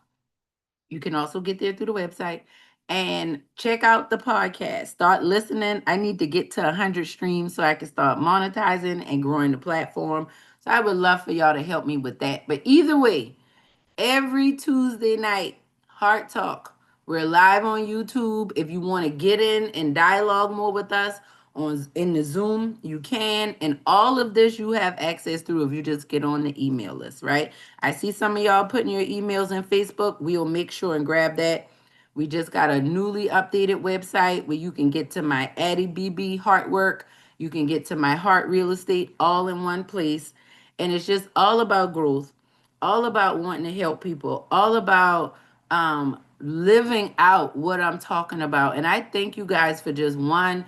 You can also get there through the website and check out the podcast. Start listening. I need to get to 100 streams so I can start monetizing and growing the platform. So I would love for y'all to help me with that. But either way, every Tuesday night, Heart Talk. We're live on YouTube. If you want to get in and dialogue more with us on in the Zoom, you can. And all of this you have access through if you just get on the email list, right? I see some of y'all putting your emails in Facebook. We'll make sure and grab that. We just got a newly updated website where you can get to my Addie BB Heart Work. You can get to my Heart Real Estate all in one place. And it's just all about growth, all about wanting to help people, all about living out what I'm talking about. And I thank you guys for just one,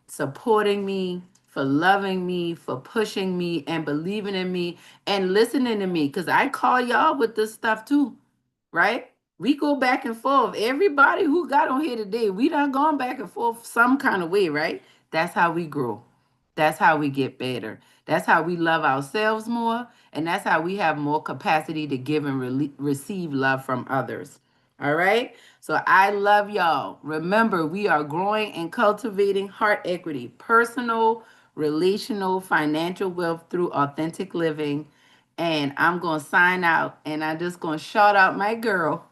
supporting me, for loving me, for pushing me and believing in me and listening to me. Cause I call y'all with this stuff too, right? We go back and forth. Everybody who got on here today, we done gone back and forth some kind of way, right? That's how we grow. That's how we get better. That's how we love ourselves more. And that's how we have more capacity to give and receive love from others. All right. So I love y'all. Remember, we are growing and cultivating heart equity, personal, relational, financial wealth through authentic living. And I'm going to sign out and I'm just going to shout out my girl.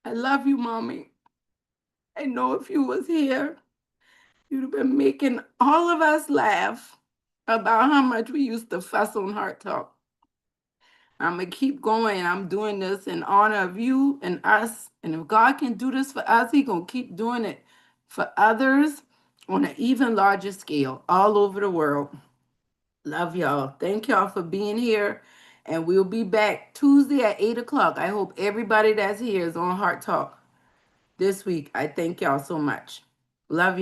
I love you, mommy. I know if you was here, you'd have been making all of us laugh about how much we used to fuss on Heart Talk. I'm going to keep going. I'm doing this in honor of you and us. And if God can do this for us, he going to keep doing it for others. on an even larger scale all over the world. Love y'all. Thank y'all for being here. And we'll be back Tuesday at 8 o'clock. I hope everybody that's here is on Heart Talk this week. I thank y'all so much. Love